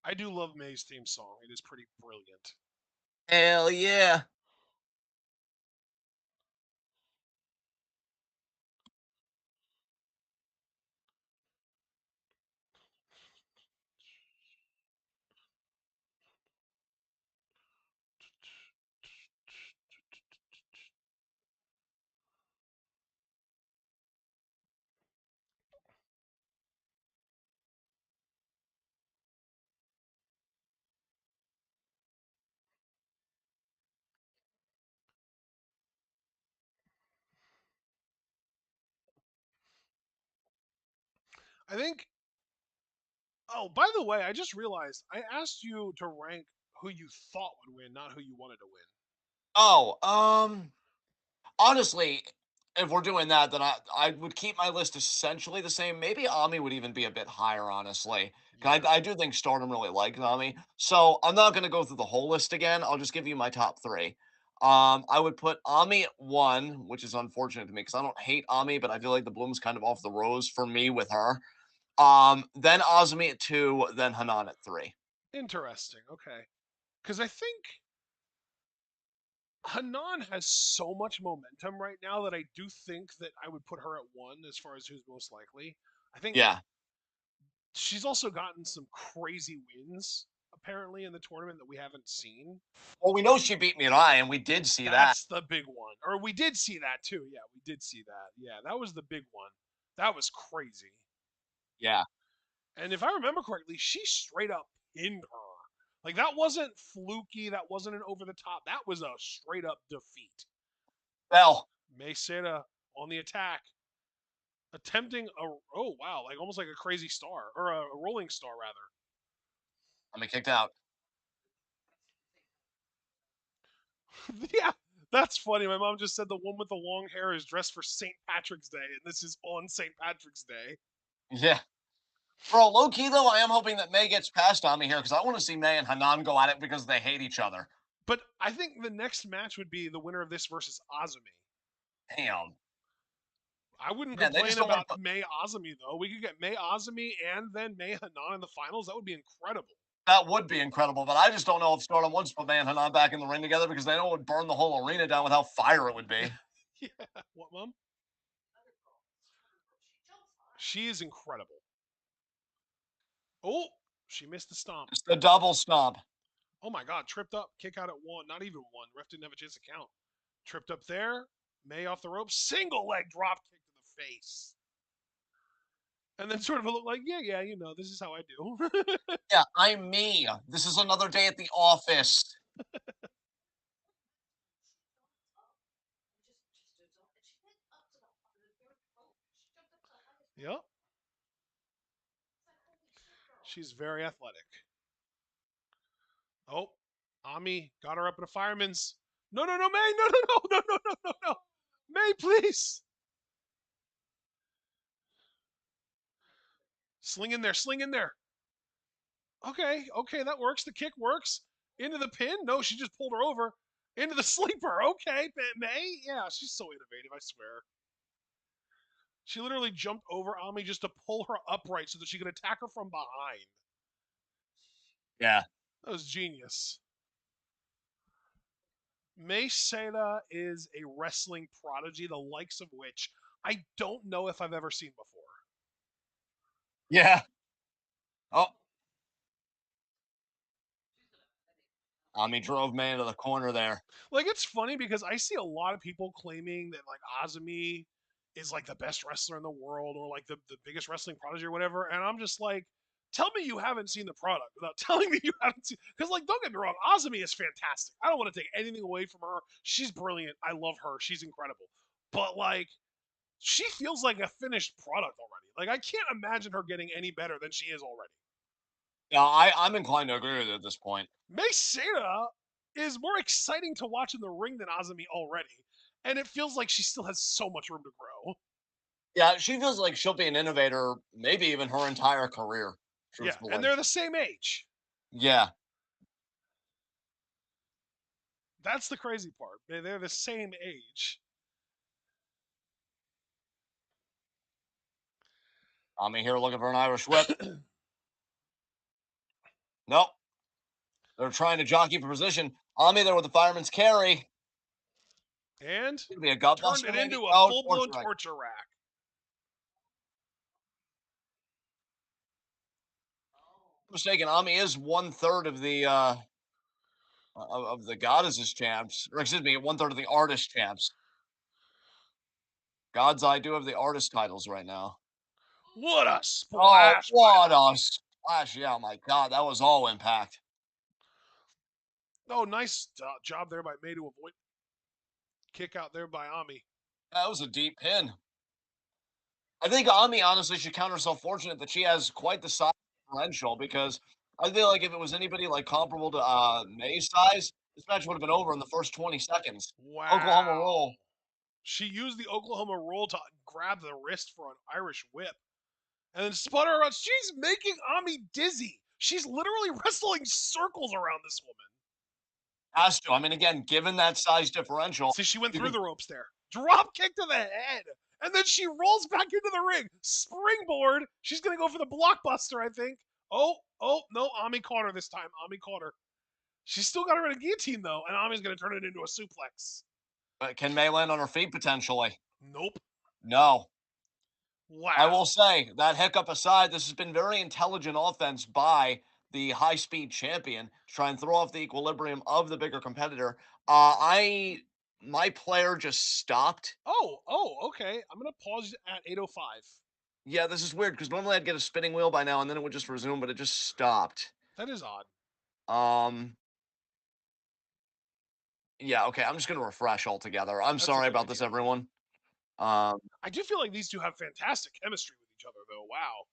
I do love May's theme song. It is pretty brilliant. Hell yeah. I think Oh, by the way, I just realized I asked you to rank who you thought would win, not who you wanted to win. Oh, honestly, if we're doing that, then I would keep my list essentially the same. Maybe Ami would even be a bit higher, honestly. 'Cause Yeah. I do think Stardom really likes Ami. So I'm not gonna go through the whole list again. I'll just give you my top three. I would put Ami at one, which is unfortunate to me because I don't hate Ami, but I feel like the bloom's kind of off the rose for me with her. Then Azumi at two, then Hanan at three. Interesting. Okay. Because I think Hanan has so much momentum right now that I do think that I would put her at one as far as who's most likely. I think Yeah. she's also gotten some crazy wins apparently in the tournament that we haven't seen. Well, we know she beat Mirai, and we did see that. That's the big one. Or we did see that too. Yeah, we did see that. Yeah, that was the big one. That was crazy. Yeah. And if I remember correctly, she straight up pinned her. Like that wasn't fluky. That wasn't an over the top. That was a straight up defeat. Well, May Seda on the attack, attempting a wow, like almost like a crazy star or a rolling star rather. I mean, kicked out. Yeah, that's funny. My mom just said the one with the long hair is dressed for St. Patrick's Day, and this is on St. Patrick's Day. Yeah. Bro, low key though, I am hoping that May gets past on me here because I want to see May and Hanan go at it because they hate each other. But I think the next match would be the winner of this versus Azumi. Damn. I wouldn't Man, they complain just don't want about to put May Azumi though. We could get May Azumi and then May Hanan in the finals. That would be incredible. that would be incredible, but I just don't know if Stardom wants to put May and Hanan back in the ring together because they know it would burn the whole arena down with how fire it would be. Yeah. What, mom? She is incredible. Oh, she missed the stomp. Just a double stomp. Oh my God, tripped up, kick out at one, not even one. Ref didn't have a chance to count. Tripped up there, May off the ropes, single leg drop kick to the face. And then sort of look like, yeah, yeah, you know, this is how I do. Yeah, I'm me. This is another day at the office. Yep, she's very athletic. Oh, Ami got her up in a fireman's. No, no, no, May, no, no, no, no, no, no, no, no. May, please. Sling in there, sling in there. Okay, okay, that works. The kick works. Into the pin? No, she just pulled her over. Into the sleeper. Okay, May. Yeah, she's so innovative, I swear. She literally jumped over Ami just to pull her upright so that she could attack her from behind. Yeah. That was genius. May Seda is a wrestling prodigy, the likes of which I don't know if I've ever seen before. Yeah. Oh, Ami drove May into the corner there. Like it's funny because I see a lot of people claiming that like Azumi is like the best wrestler in the world or like the biggest wrestling prodigy or whatever, and I'm just like, tell me you haven't seen the product without telling me you haven't seen. Because like, don't get me wrong, Azumi is fantastic. I don't want to take anything away from her. She's brilliant. I love her. She's incredible. But like, she feels like a finished product already. Like I can't imagine her getting any better than she is already. Yeah, I'm inclined to agree with you at this point. Mei Seira is more exciting to watch in the ring than Azumi already, and it feels like she still has so much room to grow. Yeah, she feels like she'll be an innovator, maybe even her entire career, Yeah, and truthfully. they're the same age. Yeah. That's the crazy part. They're the same age. Ami here looking for an Irish whip. Nope. They're trying to jockey for position. Ami there with the fireman's carry. And Could be a turned gutbuster, it maybe. into a Oh, full blown torture rack. torture rack. Mistaken. Ami is one third of the of the goddesses champs, or excuse me, one third of the artist champs. Gods, I do have the artist titles right now. What a Oh, splash by what a Ami. splash! Yeah, my God, that was all impact. Oh, nice job there by May to avoid kick out there by Ami. That was a deep pin. I think Ami honestly should count herself fortunate that she has quite the size. differential because I feel like if it was anybody like comparable to May's size, this match would have been over in the first 20 seconds. Oklahoma Wow. roll. She used the Oklahoma roll to grab the wrist for an Irish whip and then spun her around. She's making Ami dizzy. She's literally wrestling circles around this woman. Has to. I mean, again, given that size differential, See, she went you through could the ropes there. Drop kick to the head. And then she rolls back into the ring. Springboard. She's going to go for the blockbuster, I think. Oh, no. Ami caught her this time. Ami caught her. She's still got her in a guillotine, though. And Ami's going to turn it into a suplex. can May land on her feet potentially? Nope. No. I will Wow. say that hiccup aside, this has been very intelligent offense by the high speed champion to try and throw off the equilibrium of the bigger competitor. My player just stopped. Okay. I'm going to pause at 8:05. Yeah, this is weird because normally I'd get a spinning wheel by now and then it would just resume, but it just stopped. That is odd. Um, yeah, okay, I'm just gonna refresh altogether. I'm That's a sorry good about this, idea. everyone. Um, I do feel like these two have fantastic chemistry with each other, though. Wow.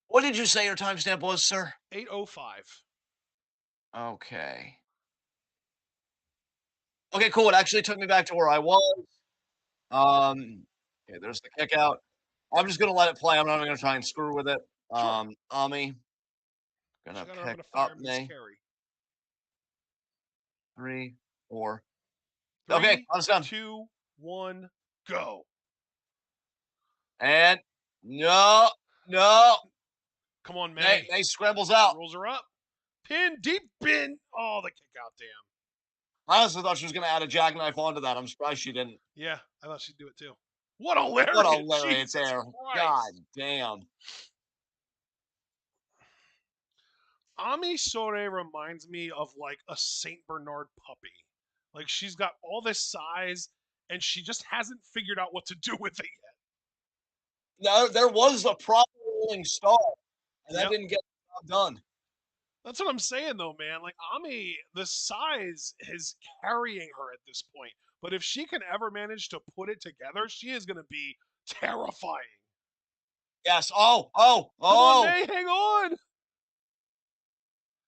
what did you say your timestamp was, sir? 8:05. Okay. Okay, cool. It actually took me back to where I was. Okay, there's the kick out. I'm just gonna let it play. I'm not even gonna try and screw with it. Sure. Ami She gonna got her up pick in a fire up Miss me. Carey. 3, 4. Okay, Three, I'm done. 2, 1, go. And no, no. Come on, May May. May scrambles She out. rolls her up. Pin, deep pin. Oh, the kick out. Damn. I honestly thought she was gonna add a jackknife onto that. I'm surprised she didn't. Yeah, I thought she'd do it too. What a What a lariat. lariat Jesus there. God Christ. damn. Ami Sore reminds me of like a Saint Bernard puppy. Like she's got all this size and she just hasn't figured out what to do with it yet. No, there was a proper rolling star, and that Yep. didn't get the job done. That's what I'm saying though, man. Like Ami, the size is carrying her at this point. But if she can ever manage to put it together, she is going to be terrifying. Yes. Oh, Come on, oh. May, hang on.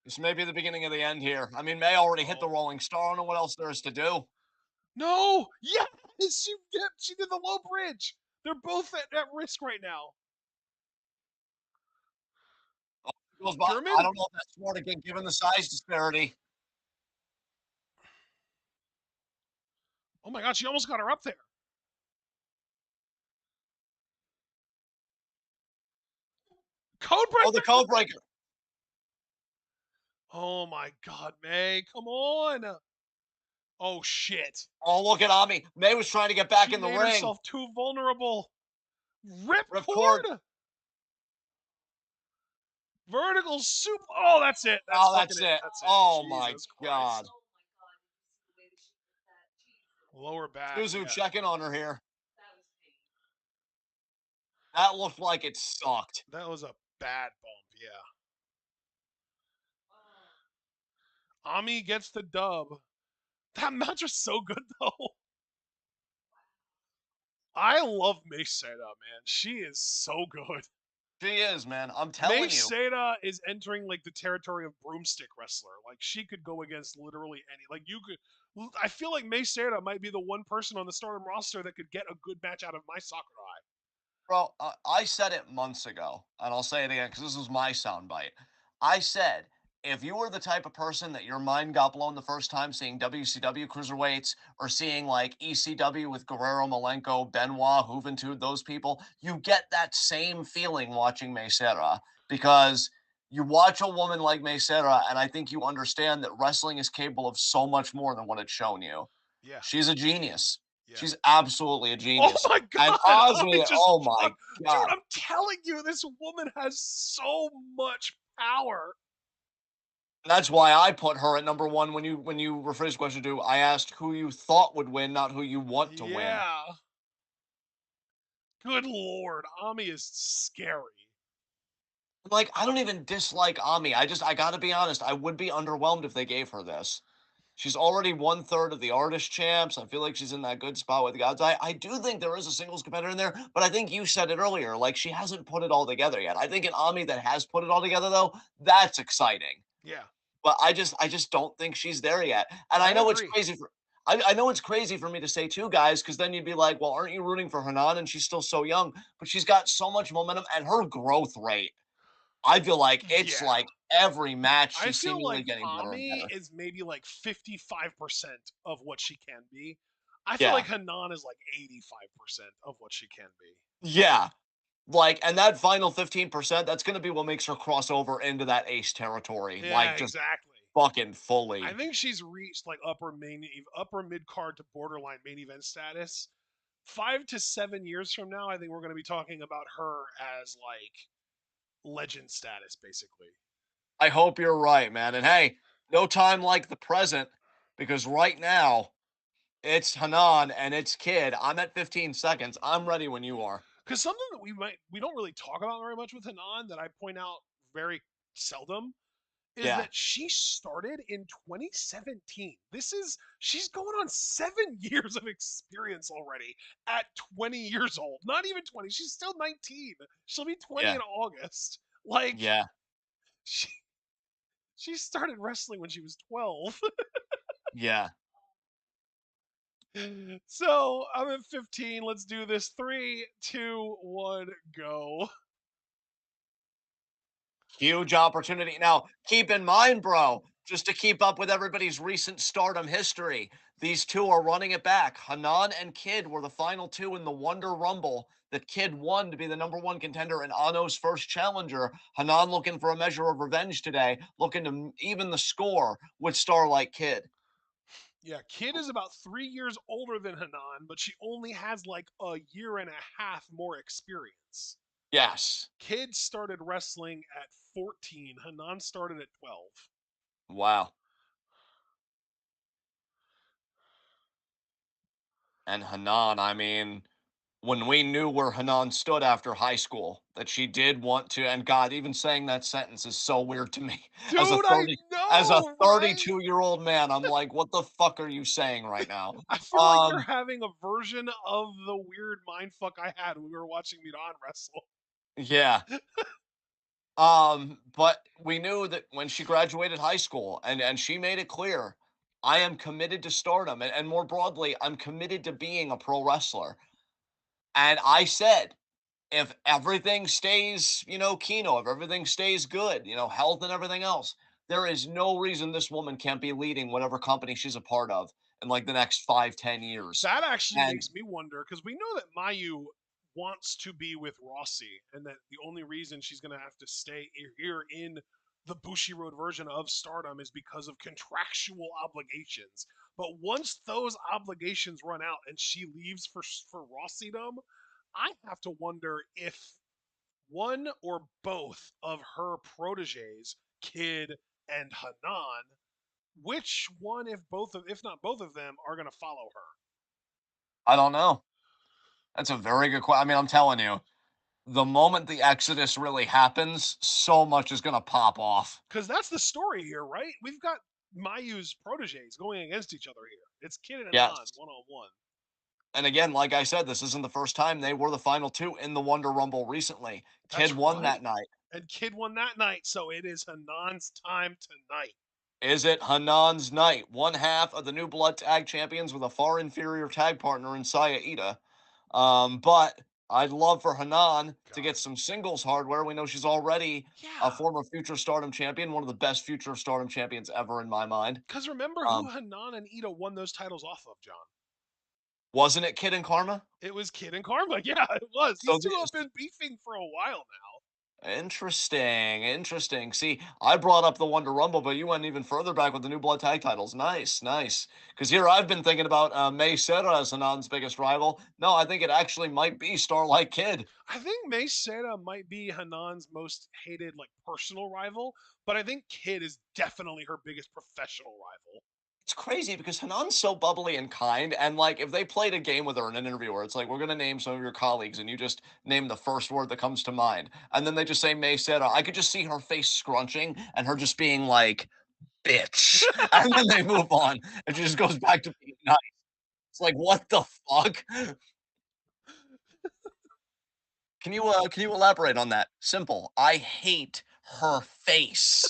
This may be the beginning of the end here. I mean, May already hit the Oh rolling star. I don't know what else there is to do. no! Yes, she did. She did the low bridge. They're both at risk right now. Oh, goes by. I German. don't know if that's smart again, given the size disparity. Oh my God, she almost got her up there. Code Oh, the breaker. code breaker. Oh my God, May, come on. Oh shit. Oh, look at Ami. May was trying to get back She in the made ring. herself too vulnerable. Rip Ripcord. cord. Vertical soup. Oh, that's it. That's Oh, fucking that's it. it. That's it. Oh my Jesus God. Christ. Lower back. Suzu Yeah. checking on her here. That looked like it sucked. That was a bad bump. Yeah. Ami gets the dub. That match was so good though. I love Meseta, man. She is so good. She is, man. I'm telling you. Meseta is entering like the territory of broomstick wrestler. Like she could go against literally any. Like you could. I feel like Meseta might be the one person on the Stardom roster that could get a good match out of my Sakurai. Bro, I said it months ago, and I'll say it again because this was my soundbite. I said, if you were the type of person that your mind got blown the first time seeing WCW cruiserweights or seeing like ECW with Guerrero, Malenko, Benoit, Juventud, those people, you get that same feeling watching Mesera because you watch a woman like Mesera, and I think you understand that wrestling is capable of so much more than what it's shown you. Yeah, She's a genius. yeah. She's absolutely a Oh genius. my And God, Ami Osmi, just oh my dude, God. I'm telling you, this woman has so much power. That's why I put her at number one when you rephrase the question to I asked who you thought would win, not who you want to win. Yeah. Good lord, Ami is scary. Like, I don't even dislike Ami. I gotta be honest, I would be underwhelmed if they gave her this. She's already one third of the artist champs. I feel like she's in that good spot with the gods. I do think there is a singles competitor in there, but I think you said it earlier. Like she hasn't put it all together yet. I think an Ami that has put it all together though, that's exciting. Yeah, But I just don't think she's there yet. And I I know it's agree. crazy for I know it's crazy for me to say too, guys, because then you'd be like, well, aren't you rooting for Hanan? And she's still so young, but she's got so much momentum and her growth rate. I feel like it's Yeah. like every match I she's feel seemingly like getting better and Ami better. is maybe like 55% of what she can be. I feel like Yeah. Hanan is like 85% of what she can be. Yeah. Like, and that final 15%, that's gonna be what makes her cross over into that ace territory, Yeah, like, just exactly. fucking I fully. think she's reached like upper mid card to borderline main event status. 5 to 7 years from now, I think we're going to be talking about her as like legend status, basically. I hope you're right, man, and hey, no time like the present, because right now, it's Hanan and it's Kid. I'm at 15 seconds. I'm ready when you are. Because something that we don't really talk about very much with Hanan that I point out very seldom is Yeah, that she started in 2017. She's going on 7 years of experience already at 20 years old. Not even 20. She's still 19. She'll be 20 yeah, in August. Like yeah, she she started wrestling when she was 12. yeah. So I'm at 15. Let's do this. 3, 2, 1, go. Huge opportunity. Now, keep in mind, bro, just to keep up with everybody's recent Stardom history, these two are running it back. Hanan and Kid were the final two in the Wonder Rumble that Kid won to be the number one contender and Ano's first challenger. Hanan looking for a measure of revenge today, looking to even the score with Starlight Kid. Yeah, Kid is about 3 years older than Hanan, but she only has like a year and a half more experience. Yes. Kid started wrestling at 14. Hanan started at 12. Wow. And Hanan, I mean, when we knew where Hanan stood after high school, that she did want to, and God, even saying that sentence is so weird to me. As a Dude, I 30 as a know, right? 32-year-old man, I'm like, "What the fuck are you saying right now?" I feel like you're Um, having a version of the weird mindfuck I had when we were watching Miran wrestle. yeah. But we knew that when she graduated high school and she made it clear, "I am committed to Stardom, and more broadly, I'm committed to being a pro wrestler." And I said, if everything stays, keno, if everything stays good, health and everything else, there is no reason this woman can't be leading whatever company she's a part of in like the next 5, 10 years. That actually And makes me wonder because we know that Mayu wants to be with Rossi, and that the only reason she's going to have to stay here in the Bushiroad version of Stardom is because of contractual obligations. But once those obligations run out and she leaves for Rossidom, I have to wonder if one or both of her proteges, Kid and Hanan, which one, if not both of them, are going to follow her. I don't know. That's a very good question. I mean, I'm telling you, the moment the exodus really happens, so much is going to pop off. Because that's the story here, right? We've got Mayu's proteges going against each other here. It's Kid and Anon Yes. 1-on-1. And again, like I said, this isn't the first time they were the final two in the Wonder Rumble recently. Kid That's won right. that night. And Kid won that night, so it is Hanan's time tonight. Is it Hanan's night? One half of the New Blood Tag Champions with a far inferior tag partner in Saya Ida. But I'd love for Hanan to get God. some singles hardware. We know she's already a Yeah. former future Stardom champion, one of the best future Stardom champions ever in my mind. Because remember who Um, Hanan and Ida won those titles off of, John? wasn't it Kid and Karma? It was Kid and Karma. Yeah, it was. These So two the, have been beefing for a while now. Interesting, interesting. See, I brought up the Wonder Rumble, but you went even further back with the New Blood Tag titles. Nice, nice. Because here I've been thinking about May Sera as Hanan's biggest rival. No, I think it actually might be Starlight Kid. I think Mei Seira might be Hanan's most hated, like, personal rival, but I think Kid is definitely her biggest professional rival. It's crazy because Hanan's so bubbly and kind, and like if they played a game with her in an interview where it's like we're gonna name some of your colleagues and you just name the first word that comes to mind, and then they just say May Sera, I could just see her face scrunching and her just being like, bitch. And then they move on. And she just goes back to being nice. It's like, what the fuck? Can you elaborate on that? Simple. I hate her face.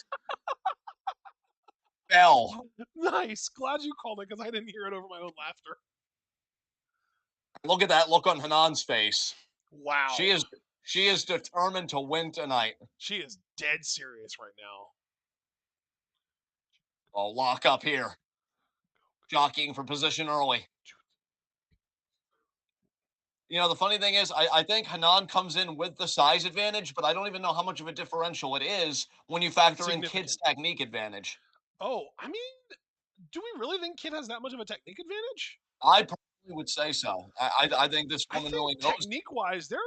Bell. Nice. Glad you called it because I didn't hear it over my own laughter. Look at that look on Hanan's face. Wow. She is she is determined to win tonight. She is dead serious right now. Oh, lock up here. Jockeying for position early. You know, the funny thing is, I think Hanan comes in with the size advantage, but I don't even know how much of a differential it is when you factor in Kid's Significant. technique advantage. Oh, I mean, do we really think Kid has that much of a technique advantage? I personally would say so. I think this I woman think really knows. technique wise, they're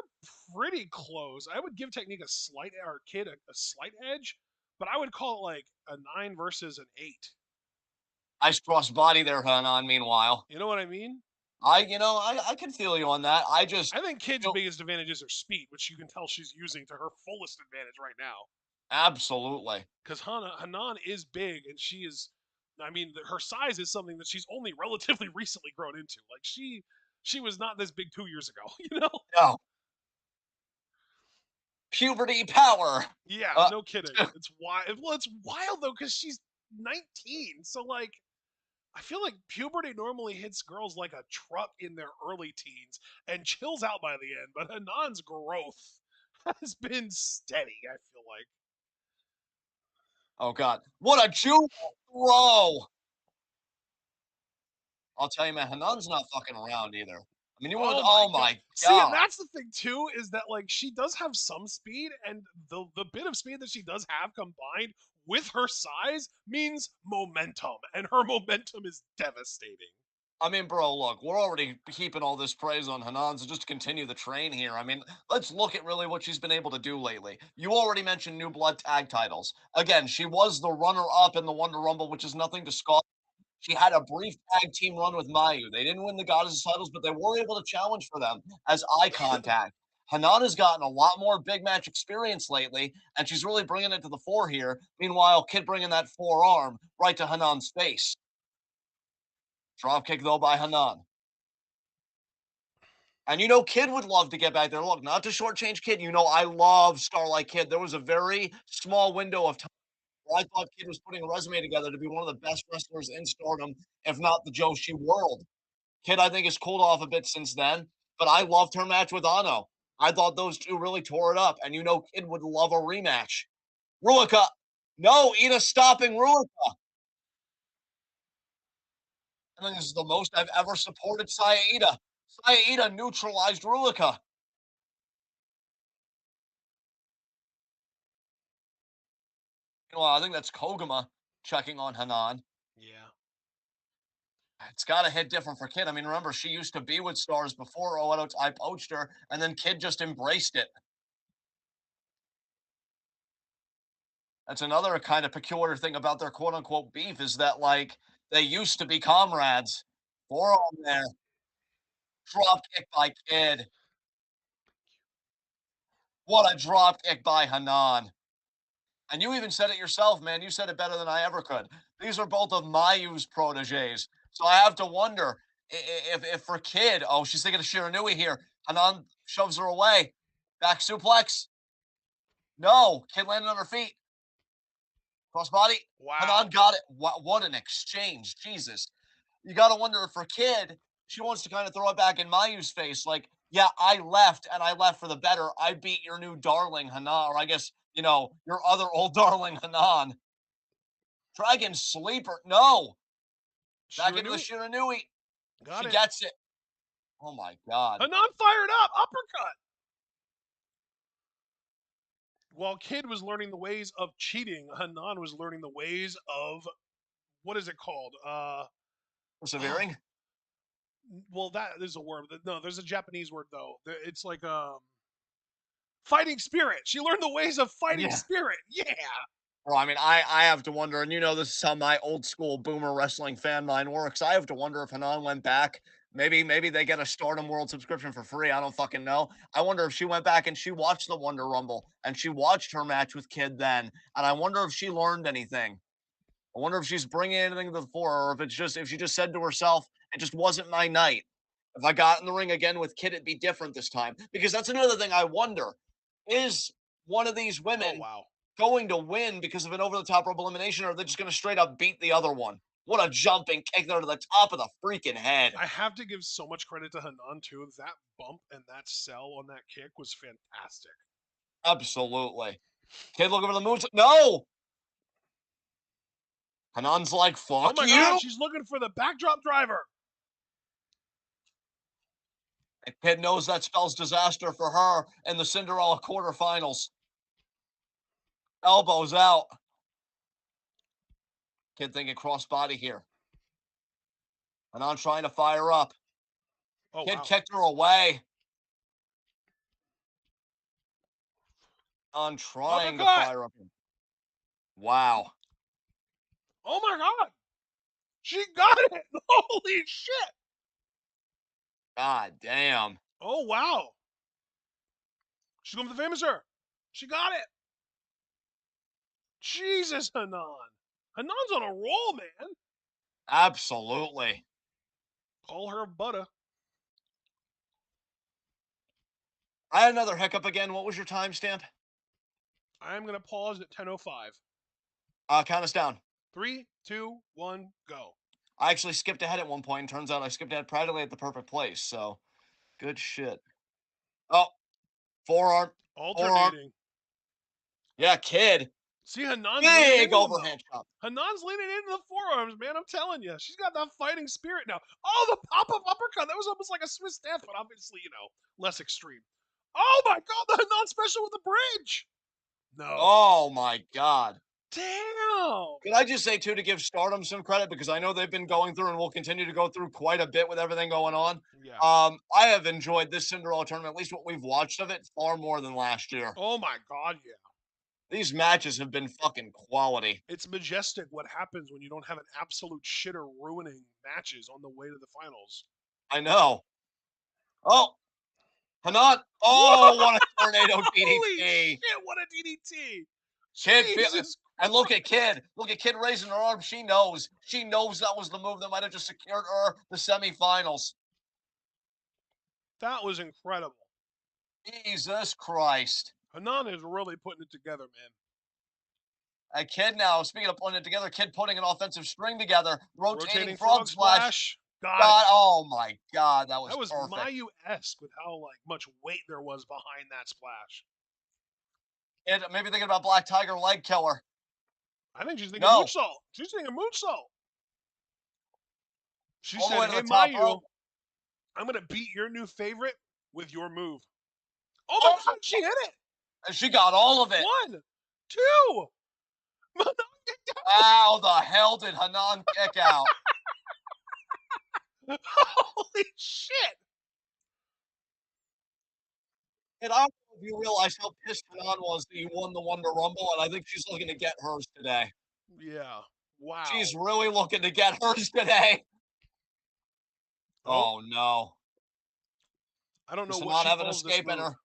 pretty close. I would give technique a slight or Kid a slight edge, but I would call it like a 9 versus an 8. Nice cross body there, Hanan. Meanwhile, You know what I mean? I can feel you on that. I just I think Kid's feel biggest advantage is her speed, which you can tell she's using to her fullest advantage right now. absolutely. Because Hanan is big, and she is. I mean, her size is something that she's only relatively recently grown into. Like she was not this big 2 years ago. You know? No, puberty power. Yeah, Uh, no kidding. It's wild. Well, it's wild though because she's 19. So like, I feel like puberty normally hits girls like a truck in their early teens and chills out by the end. But Hanan's growth has been steady. I feel like. oh God, what a judo throw! I'll tell you, man, Hanan's not fucking around either. I mean, you want? Oh my Oh god. my See, and God. that's the thing too, is that like she does have some speed, and the bit of speed that she does have combined with her size means momentum, and her momentum is devastating. I mean, bro, look, we're already heaping all this praise on Hanan, so just to continue the train here. I mean, let's look at really what she's been able to do lately. You already mentioned New Blood tag titles. Again, she was the runner up in the Wonder Rumble, which is nothing to scoff. She had a brief tag team run with Mayu. They didn't win the Goddess titles, but they were able to challenge for them as eye contact. Hanan has gotten a lot more big match experience lately, and she's really bringing it to the fore here. Meanwhile, Kid bringing that forearm right to Hanan's face. Drop kick, though, by Hanan. And you know, Kid would love to get back there. Look, not to shortchange Kid. You know, I love Starlight Kid. There was a very small window of time where I thought Kid was putting a resume together to be one of the best wrestlers in Stardom, if not the Joshi world. Kid, I think, has cooled off a bit since then, but I loved her match with Ano. I thought those two really tore it up, and you know, Kid would love a rematch. Ruika, no, Ina stopping Ruika. I think this is the most I've ever supported Saya Ida. Saya Ida neutralized Ruika. Well, I think that's Koguma checking on Hanan. Yeah. It's got to hit different for Kid. I mean, remember, she used to be with Stars before Oedo I poached her, and then Kid just embraced it. That's another kind of peculiar thing about their quote unquote beef is that, like, they used to be comrades. Forearm there. Drop kick by Kid. What a drop kick by Hanan. And you even said it yourself, man. You said it better than I ever could. These are both of Mayu's proteges. So I have to wonder if for Kid, oh, she's thinking of Shiranui here. Hanan shoves her away. Back suplex. No. Kid landed on her feet. Crossbody. Hanan Wow. got it. What an exchange. Jesus. You got to wonder if for Kid, she wants to kind of throw it back in Mayu's face. Like, yeah, I left and I left for the better. I beat your new darling, Hanan, or I guess, your other old darling, Hanan. Dragon Sleeper. No. Back into the Shiranui Shiranui. got She it. gets it. Oh my God. Hanan fired up. Uppercut. While Kid was learning the ways of cheating, Hanan was learning the ways of what is it called? Oh, Persevering. well, that is a word. No, there's a Japanese word though. It's like fighting spirit. She learned the ways of fighting Yeah. spirit. Yeah. Well, I mean, I have to wonder, and this is how my old school boomer wrestling fan mind works. I have to wonder if Hanan went back. Maybe they get a Stardom World subscription for free. I don't fucking know. I wonder if she went back and she watched the Wonder Rumble and she watched her match with Kid then, and I wonder if she learned anything. I wonder if she's bringing anything to the fore, or if it's just if she just said to herself, "It just wasn't my night. If I got in the ring again with Kid, it'd be different this time." Because that's another thing I wonder: is one of these Oh women wow. going to win because of an over the top rope elimination, or are they just going to straight up beat the other one? What a jumping kick there to the top of the freaking head! I have to give so much credit to Hanan too. That bump and that sell on that kick was fantastic. Absolutely. Kid looking for the moves. No! Hanan's like, Oh fuck my god, you. she's looking for the backdrop driver. And Kid knows that spells disaster for her in the Cinderella quarterfinals. Elbows out. Kid thinking crossbody here. Hanan trying to fire up. Oh Kid wow. kicked her away. On trying to Uppercut. fire up. Wow. Oh my god. She got it. Holy shit. God damn. Oh wow. She's going for the famous her. She got it. Jesus, Hanan. Hanan's on a roll, man. Absolutely. Call her butter. I had another hiccup again. What was your timestamp? I'm gonna pause at 10:05. Count us down. 3, 2, 1, go. I actually skipped ahead at one point, and turns out I skipped ahead practically at the perfect place. So good shit. Oh, forearm, forearm. Alternating. Yeah, Kid. See, Hanan's leaning Big into him though. overhand shot. Hanan's leaning into the forearms, man. I'm telling you, she's got that fighting spirit now. Oh, the pop-up uppercut. That was almost like a Swiss death, but obviously, less extreme. Oh my god, the Hanan special with the bridge. No. Oh my God. Damn. Could I just say too to give Stardom some credit because I know they've been going through and will continue to go through quite a bit with everything going on. Yeah. I have enjoyed this Cinderella tournament, at least what we've watched of it, far more than last year. Oh my god, yeah. These matches have been fucking quality. It's majestic what happens when you don't have an absolute shitter ruining matches on the way to the finals. I know. Oh, Hanan. Whoa! Oh, what a tornado Holy DDT. shit, what a DDT! Kid, Jesus and look at Kid. Look at Kid raising her arm. She knows. She knows that was the move that might have just secured her the semifinals. that was incredible. Jesus Christ. Hanan is really putting it together, man. A Kid now, speaking of putting it together, Kid putting an offensive string together, rotating Rotating frog frog splash. splash. Got it. God, oh my God, that was That was perfect. Mayu-esque with how much weight there was behind that splash. And maybe thinking about Black Tiger leg killer. I think she's thinking No, moonsault. She's thinking moonsault. She all the said, way to "Hey the top rope. Mayu, I'm gonna beat your new favorite with your move." Oh my Oh, god, she hit it! and she got all of it. 1, 2. How the hell did Hanan kick out? Holy shit! And I don't know if you realize how pissed Hanan was that you won the Wonder Rumble, and I think she's looking to get hers today. Yeah. Wow. She's really looking to get hers today. Oh, Oh no. I don't know Does what Hanan she have an calls this escape in move. her?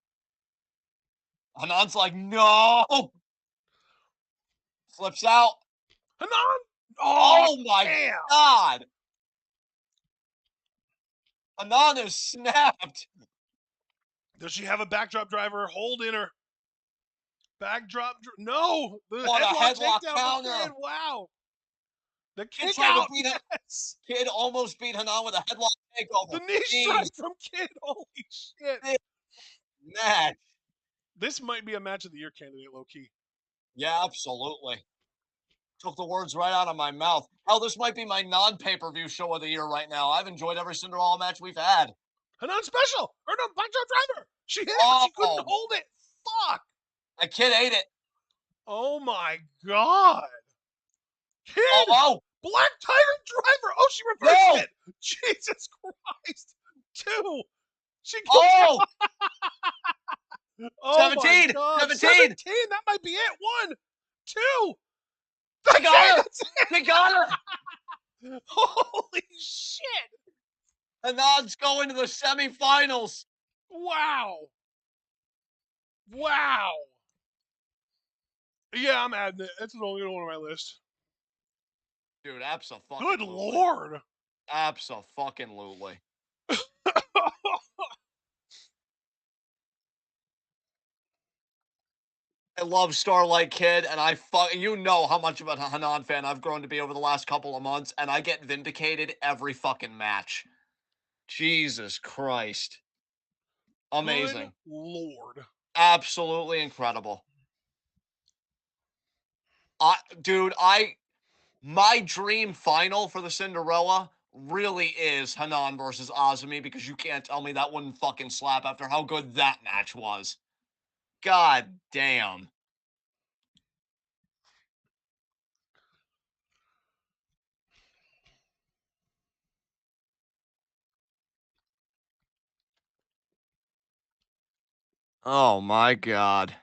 Hanan's like, no! Flips out. Hanan! Oh, Oh my damn! God! Hanan is snapped. Does she have a backdrop driver? Hold in her. Backdrop. No! The What a headlock headlock takedown from Kid. counter. Wow. The Kid kick tried to out. beat it. Yes. Kid almost beat Hanan with a headlock The takeover. knee Jeez, strike from Kid. Holy shit. this match. This might be a match of the year candidate, low key. Yeah, absolutely. Took the words right out of my mouth. Hell, this might be my non-pay-per-view show of the year right now. I've enjoyed every Cinderella match we've had. Hanan special. Or no, backdrop driver. She hit it, but she couldn't Oh, hold it. Fuck. a Kid ate it. Oh my god. Oh, Kid! oh, Black Tiger Driver! Oh, she reversed no! it! Jesus Christ! 2! She kicked Oh, out! Oh my 17, god! 17. 17! That might be it! 1! 2! They That's got it! her. That's They got her. it! Holy shit! Hanan's going to the semifinals. Wow! Wow! Yeah, I'm adding it. That's the only one on my list. Dude, Good abso-fucking-lutely. lord. Abso-fucking-lutely. I love Starlight Kid, and you know how much of a Hanan fan I've grown to be over the last couple of months, and I get vindicated every fucking match. Jesus Christ. Good Amazing. lord. Absolutely incredible. Dude, my dream final for the Cinderella really is Hanan versus Azumi because you can't tell me that wouldn't fucking slap after how good that match was. God damn. Oh my god.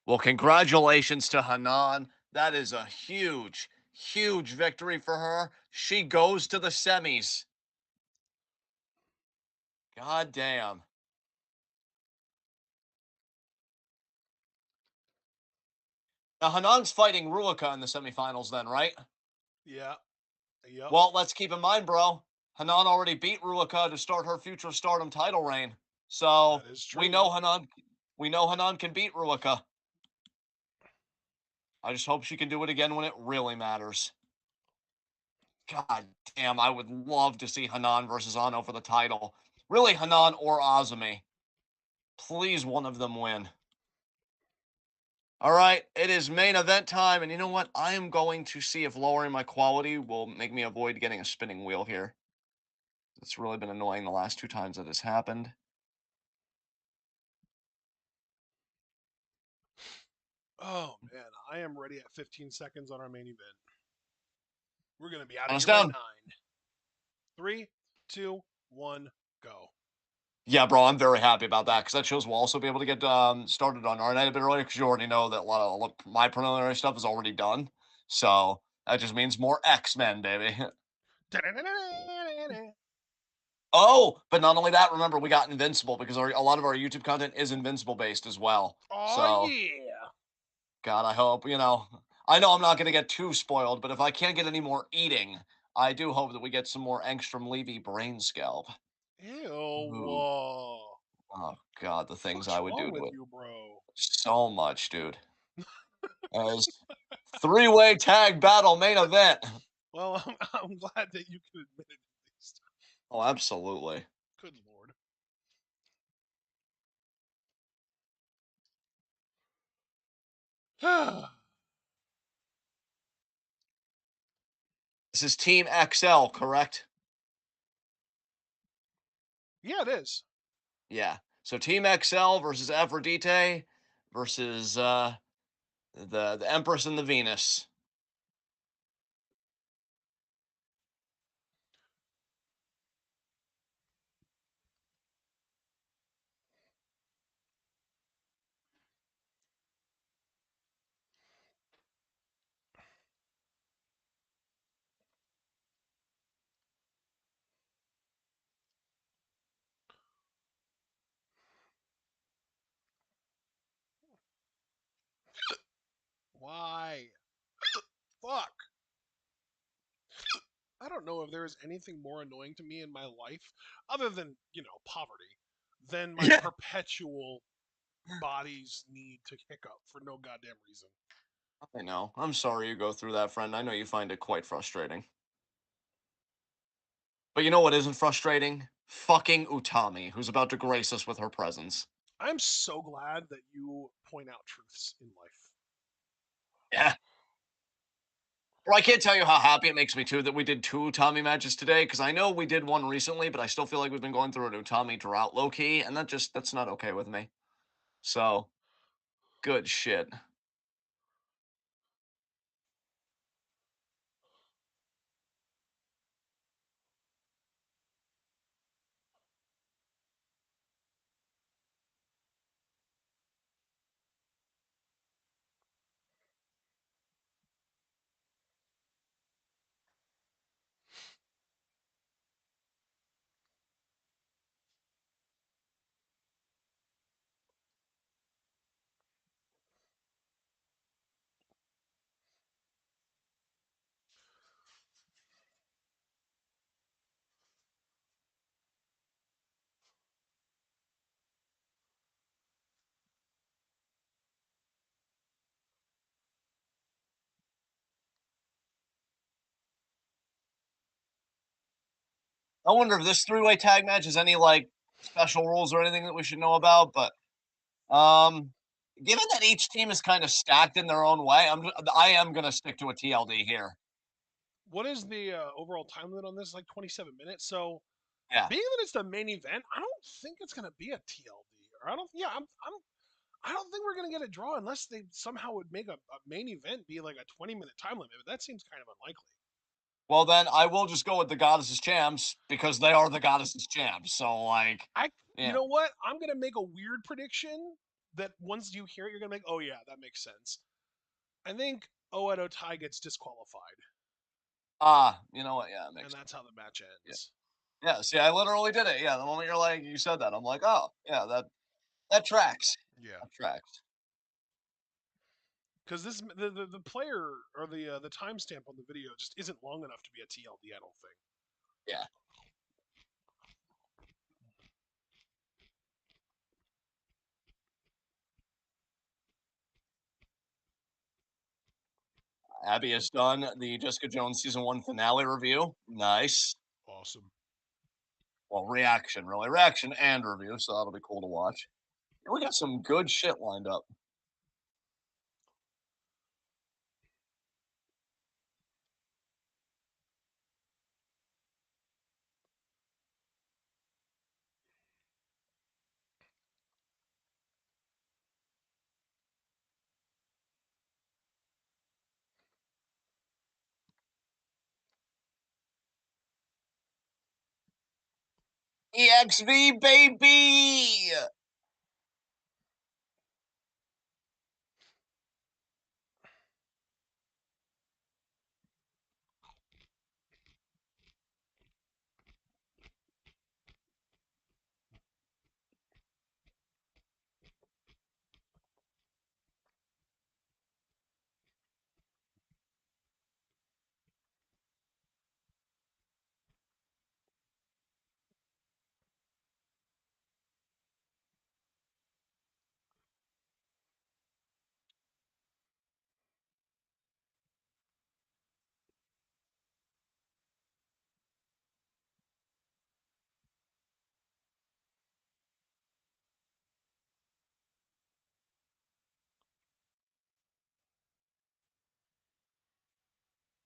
Well, congratulations to Hanan. That is a huge, huge victory for her. She goes to the semis. God damn. Now, Hanan's fighting Ruika in the semifinals, then, right? Yeah. Yep. Well, let's keep in mind, bro. Hanan already beat Ruika to start her future Stardom title reign. That So is we know true. Hanan. We know Hanan can beat Ruika. I just hope she can do it again when it really matters. God damn, I would love to see Hanan versus Ano for the title. Really, Hanan or Azumi. Please, one of them win. All right, it is main event time, and you know what? I am going to see if lowering my quality will make me avoid getting a spinning wheel here. It's really been annoying the last two times that has happened. Oh man, I am ready at 15 seconds on our main event. We're gonna be out of Count us here by down. 9. 3, 2, 1, go. Yeah, bro, I'm very happy about that because that shows we'll also be able to get started on our night a bit earlier because you already know that a lot of my preliminary stuff is already done. So that just means more X Men, baby. Oh, but not only that, remember we got Invincible because a lot of our YouTube content is Invincible based as well. Oh So, yeah. God, I hope, I know I'm not going to get too spoiled, but if I can't get any more eating, I do hope that we get some more Angstrom Levy brain scalp. Ew. Ooh, oh, God, the things What's I would wrong do to with it. you, bro? So much, dude. As three-way tag battle main event. Well, I'm glad that you can admit it at least. Oh, absolutely. Good lord. Yeah, This is Team XL, correct? it is. Yeah. So Team XL versus Aphrodite versus the Empress and the Venus. Why? Fuck. I don't know if there is anything more annoying to me in my life, other than, poverty, than my Yeah. perpetual body's need to hiccup for no goddamn reason. I know. I'm sorry you go through that, friend. I know you find it quite frustrating. But you know what isn't frustrating? Fucking Utami, who's about to grace us with her presence. I'm so glad that you point out truths in life. Yeah. Or I can't tell you how happy it makes me too that we did two Utami matches today, because I know we did one recently, but I still feel like we've been going through an Utami drought low key, and that's not okay with me. So good shit. I wonder if this three-way tag match has any like special rules or anything that we should know about. But um, given that each team is kind of stacked in their own way, I am gonna stick to a TLD here. What is the overall time limit on this? Like 27 minutes. So Yeah. being that it's the main event, I don't think it's gonna be a TLD. Or I don't. Yeah, I don't think we're gonna get a draw unless they somehow would make a main event be like a 20-minute time limit. But that seems kind of unlikely. Well, then I will just go with the Goddesses Champs because they are the Goddesses Champs. So, like, You yeah. know what? I'm gonna make a weird prediction that once you hear it, you're gonna make, oh yeah, that makes sense. I think Oedo Tai gets disqualified, Ah, you know what? Yeah, it and makes sense. that's how the match Yeah. ends. Yeah. See, I literally did it. Yeah. The moment you said that, I'm like, oh, yeah, that tracks. Yeah, That tracks. because the player or the timestamp on the video just isn't long enough to be a TLD. I don't think. Yeah. Abby has done the Jessica Jones season one finale review. Nice. Awesome. Well, reaction, really. Reaction and review. So that'll be cool to watch. We got some good shit lined up. EXV, baby!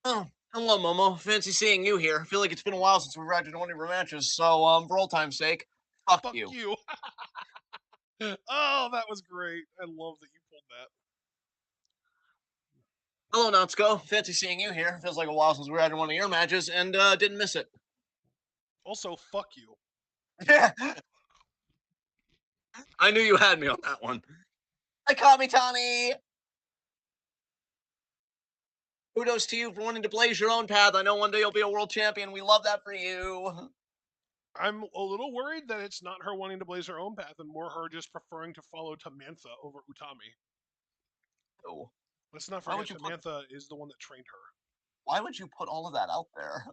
Oh, hello, Momo. Fancy seeing you here. I feel like it's been a while since we've reacted to one of your matches, so for old time's sake, fuck Fuck you. you. Oh, that was great. I love that you pulled that. Hello, Natsuko. Fancy seeing you here. Feels like a while since we reacted to one of your matches, and didn't miss it. Also, fuck you. Yeah, I knew you had me on that one. Hi, Kamitani. Kudos to you for wanting to blaze your own path. I know one day you'll be a world champion. We love that for you. I'm a little worried that it's not her wanting to blaze her own path and more her just preferring to follow Tamantha over Utami. Oh, Let's not why would forget you put? Tamantha is the one that trained her. Why would you put all of that out there?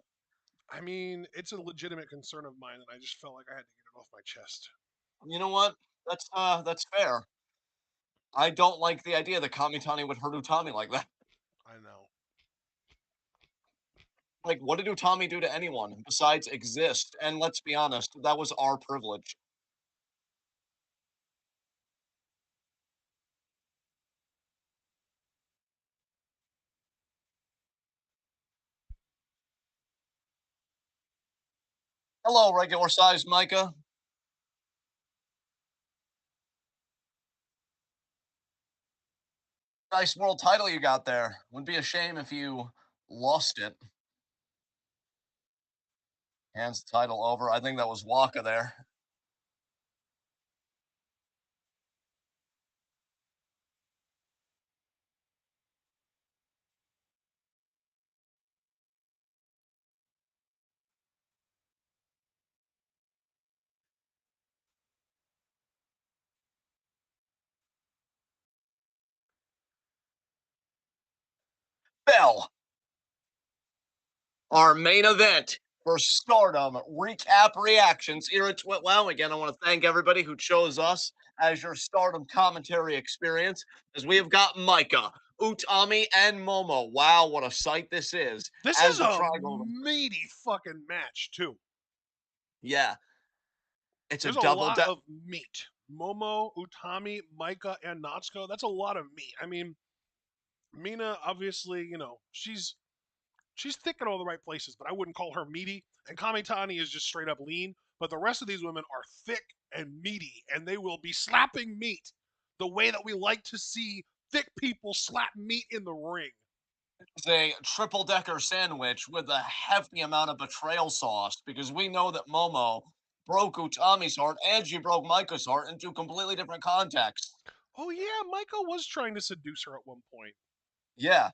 I mean, it's a legitimate concern of mine, and I just felt like I had to get it off my chest. You know what? That's fair. I don't like the idea that Kamitani would hurt Utami like that. I know. Like, what did Utami do to anyone besides exist? And let's be honest, that was our privilege. Hello, regular sized Micah. Nice world title you got there. Would be a shame if you lost it. Hands the title over. I think that was Waka there. Bell, our main event for Stardom recap reactions here at Twitwell. Again, I want to thank everybody who chose us as your Stardom commentary experience, as we have got Micah, Utami, and Momo. Wow, what a sight this is This as is the a triangle. meaty fucking match, too. Yeah, it's a There's a double lot de of meat. Momo, Utami, Micah, and Natsuko. That's a lot of meat. I mean, Mina, obviously, she's thick in all the right places, but I wouldn't call her meaty. And Kamitani is just straight up lean. But the rest of these women are thick and meaty, and they will be slapping meat the way that we like to see thick people slap meat in the ring. It's a triple-decker sandwich with a hefty amount of betrayal sauce because we know that Momo broke Utami's heart and she broke Micah's heart in two completely different contexts. Oh yeah, Michael was trying to seduce her at one point. Yeah,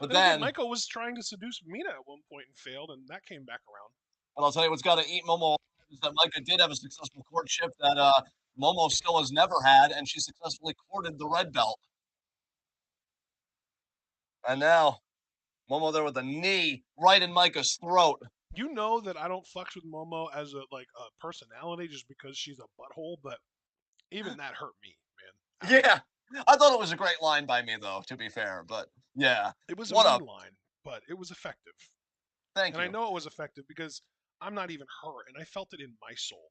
but Then again, then, Michael was trying to seduce Mina at one point and failed, and that came back around. and I'll tell you what's got to eat Momo is that Micah did have a successful courtship that Momo still has never had, and she successfully courted the red belt. And now Momo there with a knee right in Micah's throat. You know that I don't fucks with Momo as a personality just because she's a butthole, but even that hurt me, man. Ow. Yeah, I thought it was a great line by me though, to be fair, but yeah, It was a what mean a line, but it was effective. thank And I you. know it was effective because I'm not even her, and I felt it in my soul.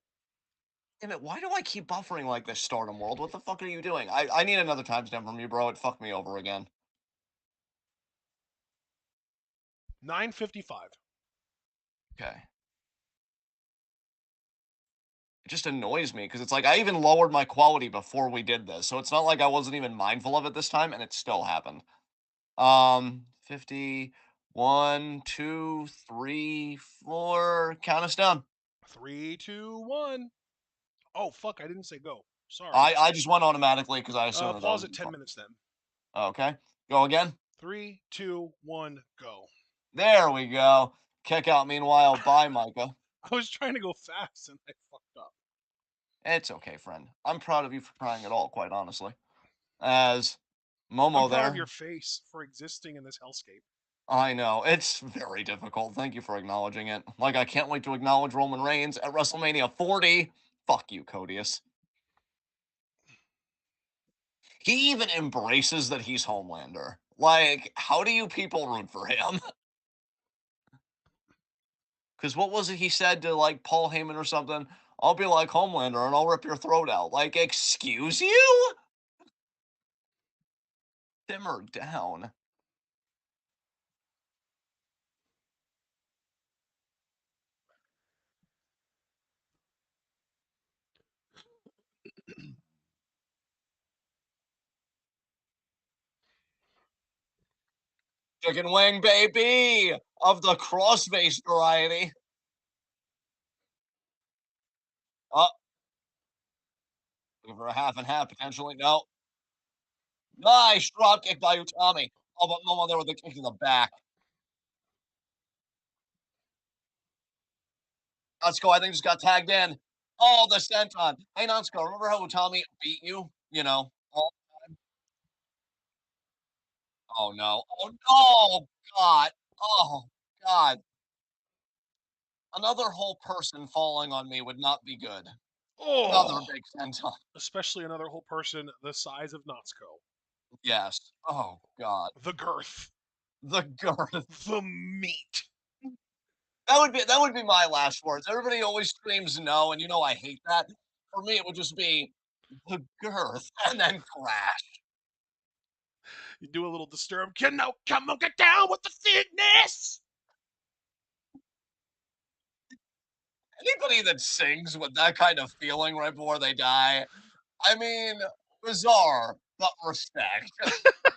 Damn it, why do I keep buffering like this, Stardom World? What the fuck are you doing? I need another timestamp from you, bro. It fucked me over again. 9:55. Okay. It just annoys me because it's like I even lowered my quality before we did this. So it's not like I wasn't even mindful of it this time and it still happened. 50, 1, 2, 3, 4. Count us down. 3, 2, 1. Oh fuck! I didn't say go. Sorry. I just went automatically because I assumed that that Pause was at 10 minutes then. okay. Go again. 3, 2, 1, go. There we go. Kick out meanwhile. Bye, Micah. I was trying to go fast and I fucked up. It's okay, friend. I'm proud of you for trying it all, quite honestly. As I'm Momo proud of there. your face for existing in this hellscape. I know. It's very difficult. Thank you for acknowledging it. Like, I can't wait to acknowledge Roman Reigns at WrestleMania 40. Fuck you, Codius. He even embraces that he's Homelander. Like, how do you people root for him? Because what was it he said to, like, Paul Heyman or something? I'll be like Homelander and I'll rip your throat out. Like, excuse you? Simmer down. Chicken wing, baby! Of the cross-face variety. Oh, looking for a half and half, potentially. No. Nice drop kick by Utami. Oh, but Momo there with the kick to the back. Natsuko, I think, just got tagged in. Oh, the senton. Hey, Natsuko, remember how Utami beat you? You know. Oh, oh no. Oh no. God. Oh God. Another whole person falling on me would not be good. Another Oh, big senton. especially another whole person the size of Natsuko. Yes. Oh God. The girth, The girth. the meat. That would be my last words. Everybody always screams no, and you know I hate that. For me, it would just be the girth and then crash. You do a little disturb. Can now come on, get down with the thickness. Anybody that sings with that kind of feeling right before they die, I mean, bizarre, but respect.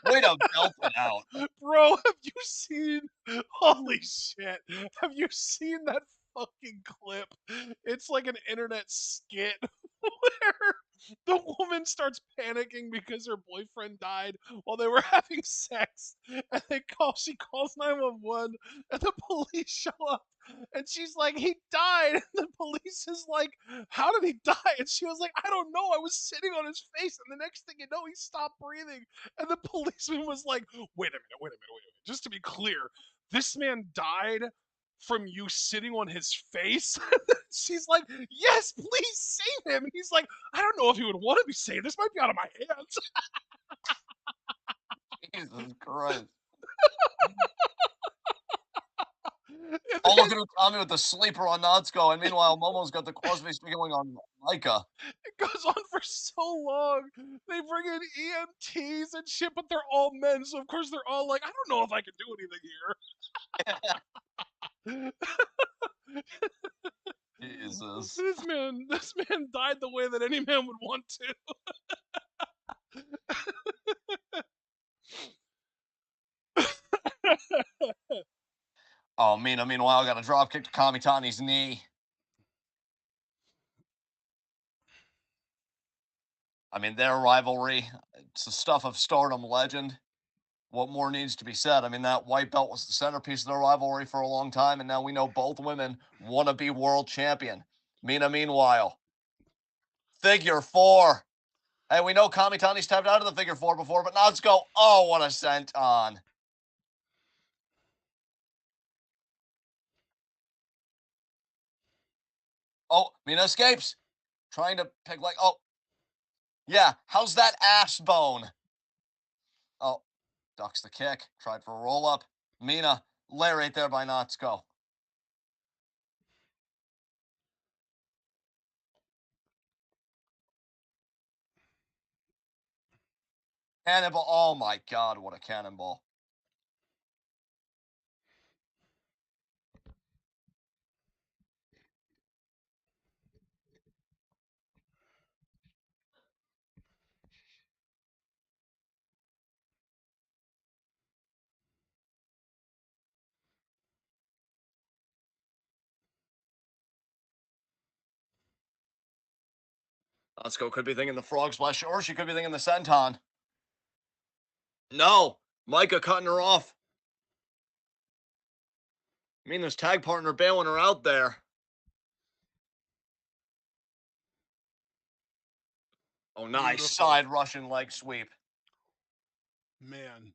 Way to belt it out. Bro, have you seen? Holy shit! Have you seen that fucking clip? It's like an internet skit where the woman starts panicking because her boyfriend died while they were having sex, and she calls 911, and the police show up, and she's like, "He died," and the police is like, "How did he die?" And she was like, "I don't know. I was sitting on his face, and the next thing you know, he stopped breathing." And the policeman was like, "Wait a minute, wait a minute, wait a minute. Just to be clear, this man died from you sitting on his face?" She's like, "Yes, please save him." And he's like, "I don't know if he would want to be saved. This might be out of my hands." Jesus Christ. And Oh, look then at Utami with the sleeper on Natsuko, and meanwhile, Momo's got the Crosby going on Micah. it goes on for so long. They bring in EMTs and shit, but they're all men, so of course they're all like, I don't know if I can do anything here. Jesus. This man died the way that any man would want to. Oh, Mina, meanwhile, got a drop kick to Kamitani's knee. I mean, their rivalry, it's the stuff of Stardom legend. What more needs to be said? I mean, that white belt was the centerpiece of their rivalry for a long time, and now we know both women want to be world champion. Mina, meanwhile, figure four. Hey, we know Kamitani's tapped out of the figure four before, but now let's go. Oh, what a senton. Oh, Mina escapes. Trying to pick like, oh, yeah. How's that ass bone? Oh, ducks the kick. Tried for a roll up. Mina, lay right there by Natsuko. Cannonball. Oh my God, what a cannonball. Natsuko could be thinking the frog splash, or she could be thinking the senton. No, Micah cutting her off. Mina's tag partner bailing her out there. Oh, nice. Beautiful. Side Russian leg sweep. Man.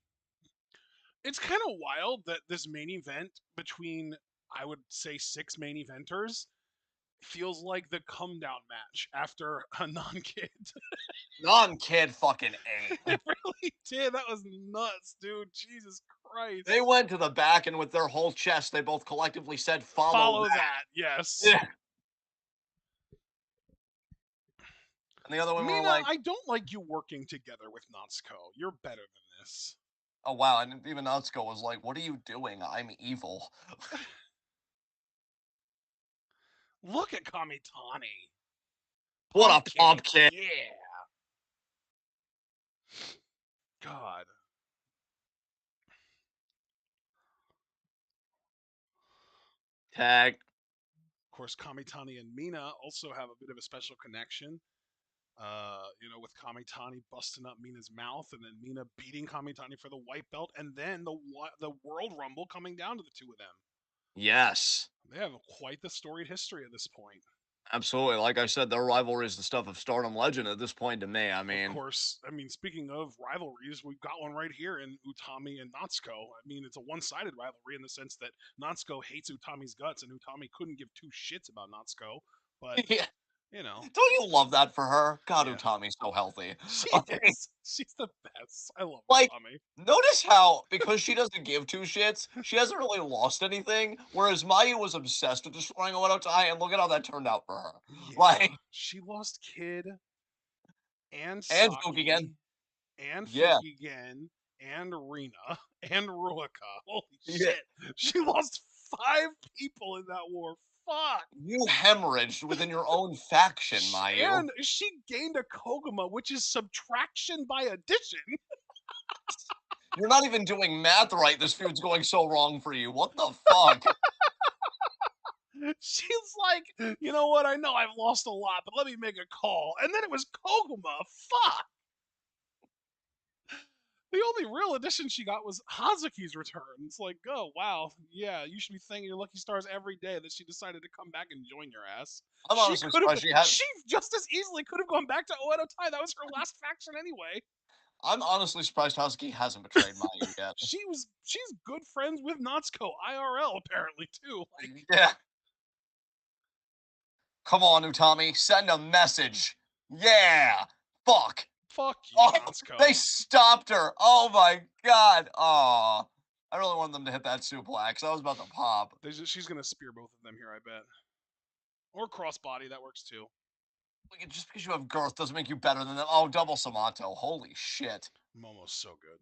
It's kind of wild that this main event between, I would say, six main eventers feels like the come down match after a non kid. Non-kid fucking A. It really did. That was nuts, dude. Jesus They Christ. went to the back, and with their whole chest, they both collectively said, follow Follow that. that. Yes. Yeah. And the other women were Mina, like, I don't like you working together with Natsuko. You're better than this. oh, wow. And even Natsuko was like, what are you doing? I'm evil. Look at Kamitani. What Pump a kick. pump kick. Yeah. God. Tag. Of course, Kamitani and Mina also have a bit of a special connection. With Kamitani busting up Mina's mouth, and then Mina beating Kamitani for the white belt, and then the World Rumble coming down to the two of them. Yes. They have quite the storied history at this point. Absolutely. Like I said, their rivalry is the stuff of Stardom legend at this point to me. I Of mean, course, I mean, speaking of rivalries, we've got one right here in Utami and Natsuko. I mean, it's a one-sided rivalry in the sense that Natsuko hates Utami's guts, and Utami couldn't give two shits about Natsuko. But yeah. you know, Don't you love that for her? God, yeah, Utami's so healthy. she Okay. is. She's the best. I love Like, Utami. notice how, because she doesn't give two shits, she hasn't really lost anything, whereas Mayu was obsessed with destroying Oedo Tai, and look at how that turned out for her. Yeah, Like, she lost Kid and and Fuki again. Saki and Yeah. Fukigen and Rina and Ruaka. Holy Yeah. shit. She lost five people in that war. Fuck. You hemorrhaged within your own faction, Mayu. And she gained a Koguma, which is subtraction by addition. You're not even doing math right. This feud's going so wrong for you. What the fuck? She's like, you know what? I know I've lost a lot, but let me make a call. And then it was Koguma. Fuck. The only real addition she got was Hazuki's return. It's like, oh wow, yeah, you should be thanking your lucky stars every day that she decided to come back and join your ass. I'm She honestly could have, surprised she had. she just as easily could have gone back to Oedo Tai. That was her last faction anyway. I'm honestly surprised Husky hasn't betrayed Mayu yet. She's good friends with Natsuko IRL apparently too. Like, Yeah. Come on, Utami. Send a message. Yeah. Fuck. fuck you, Oh, Natsuko. they stopped her. Oh my god. Oh. I really wanted them to hit that suplex. I was about to pop. She's gonna spear both of them here, I bet. Or crossbody, that works too. Like, just because you have girth doesn't make you better than them. Oh, double Samato. Holy shit. Momo's so good.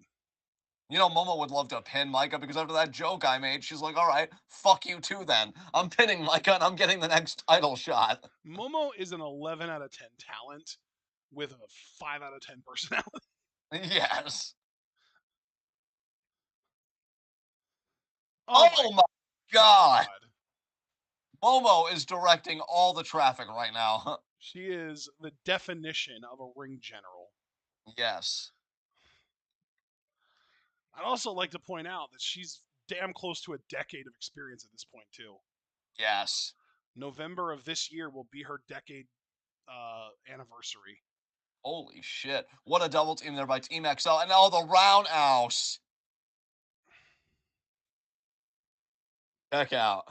You know, Momo would love to pin Micah because after that joke I made, she's like, all right, fuck you too then. I'm pinning Micah and I'm getting the next title shot. Momo is an 11 out of 10 talent with a 5 out of 10 personality. Yes. Oh my Oh my god. god. Momo is directing all the traffic right now. She is the definition of a ring general. Yes. I'd also like to point out that she's damn close to a decade of experience at this point, too. Yes. November of this year will be her decade anniversary. Holy shit. What a double team there by Team XL. And oh, the roundhouse. Check out.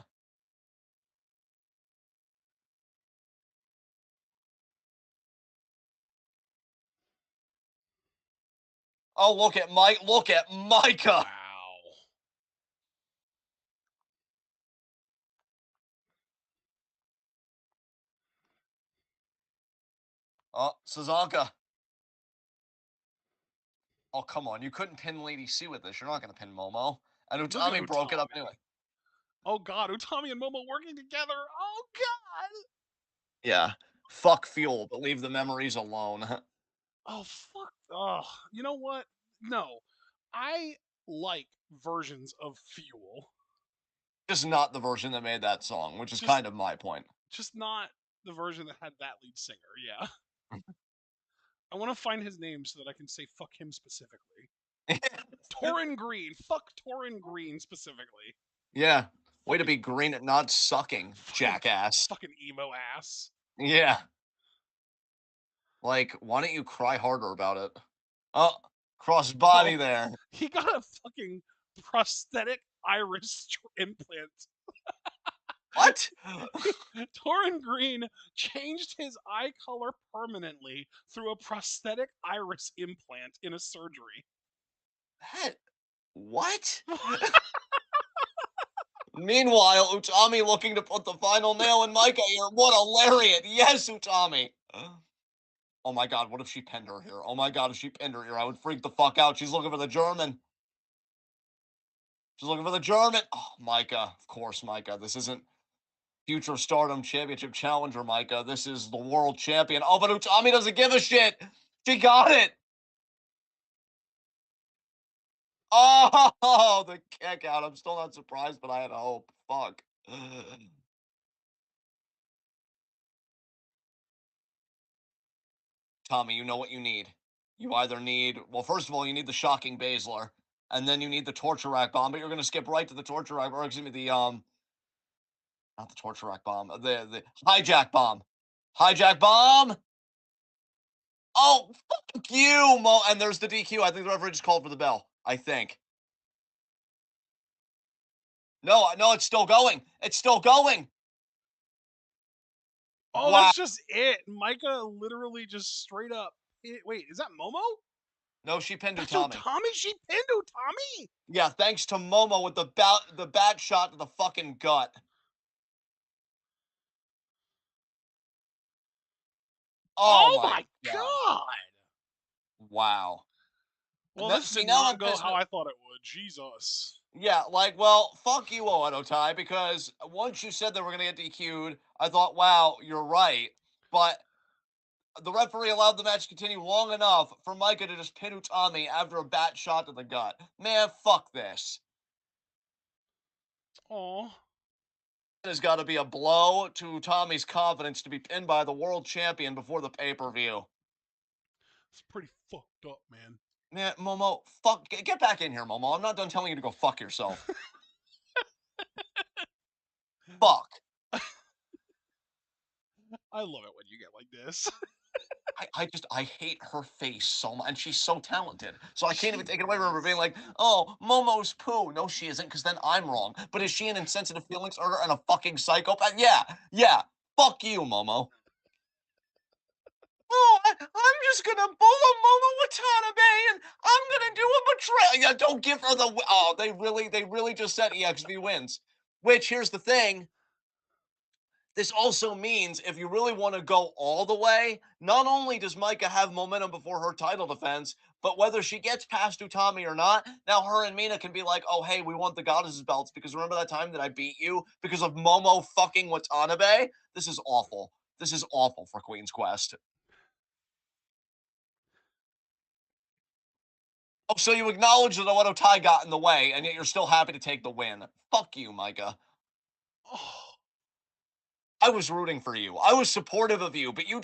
Oh, look at Mike. Look at Micah. Wow. Oh, Sazanka. Oh, come on. You couldn't pin Lady C with this. You're not going to pin Momo. And Look at Utami broke it up Utami. anyway. Oh god, Utami and Momo working together. Oh god. Yeah. Fuck Fuel, but leave the memories alone. Oh fuck. Oh, you know what? No. I like versions of Fuel. Just not the version that made that song, which is Just kind of my point. just not the version that had that lead singer. Yeah. I want to find his name so that I can say fuck him specifically. Torin Green. Fuck Torin Green specifically. Yeah. Way to Fucking be green at not sucking, fucking jackass. fucking emo ass. Yeah. Like, why don't you cry harder about it? Oh, cross body Oh, there. he got a fucking prosthetic iris implant. What? Torin Green changed his eye color permanently through a prosthetic iris implant in a surgery. That, what? Meanwhile, Utami looking to put the final nail in Micah here. What a lariat. Yes, Utami. Oh my god, what if she pinned her here? Oh my god, if she pinned her here, I would freak the fuck out. She's looking for the German. She's looking for the German. Oh, Micah. Of course, Micah. This isn't future Stardom Championship Challenger, Micah. This is the world champion. Oh, but Utami doesn't give a shit. She got it. Oh, the kick out. I'm still not surprised, but I had hope. Fuck. Tommy, you know what you need. You either need, well, first of all, you need the shocking Baszler, and then you need the torture rack bomb, but you're going to skip right to the torture rack, or excuse me, not the torture rack bomb, the hijack bomb. Hijack bomb. Oh, fuck you, Mo. And there's the DQ. I think the referee just called for the bell. I think. No, no, it's still going. It's still going. Oh, Wow. that's just it. Micah literally just straight up. Wait, is that Momo? No, she pinned That's Utami. Utami? She pinned Utami? Yeah, thanks to Momo with the bat shot to the fucking gut. Oh Oh my my god. god! Wow. Well, No, this see, did now not I'm go pissed. how I thought it would. Jesus. Yeah, like, well, fuck you, Otai, because once you said that we're gonna get DQ'd, I thought, wow, you're right. But the referee allowed the match to continue long enough for Micah to just pin Utami after a bat shot to the gut. Man, fuck this. Oh, It has got to be a blow to Tommy's confidence to be pinned by the world champion before the pay-per-view. it's pretty fucked up, man. Man, Momo, fuck, get back in here, Momo. I'm not done telling you to go fuck yourself. Fuck. I love it when you get like this. I hate her face so much, and she's so talented. So I can't She even take it away from her being is. like, oh, Momo's poo. No, she isn't, because then I'm wrong. But is she an insensitive feelings hurter and a fucking psychopath? Yeah, yeah. Fuck you, Momo. Oh, I'm just gonna bully Momo Watanabe, and I'm gonna do a betrayal. Yeah, don't give her the. Oh, they really just said EXV wins. Which here's the thing. This also means if you really want to go all the way, not only does Micah have momentum before her title defense, but whether she gets past Utami or not, now her and Mina can be like, oh, hey, we want the goddesses belts because remember that time that I beat you because of Momo fucking Watanabe? This is awful. This is awful for Queen's Quest. Oh, so you acknowledge that Oedo Tai got in the way, and yet you're still happy to take the win. Fuck you, Micah. Oh, I was rooting for you. I was supportive of you, but you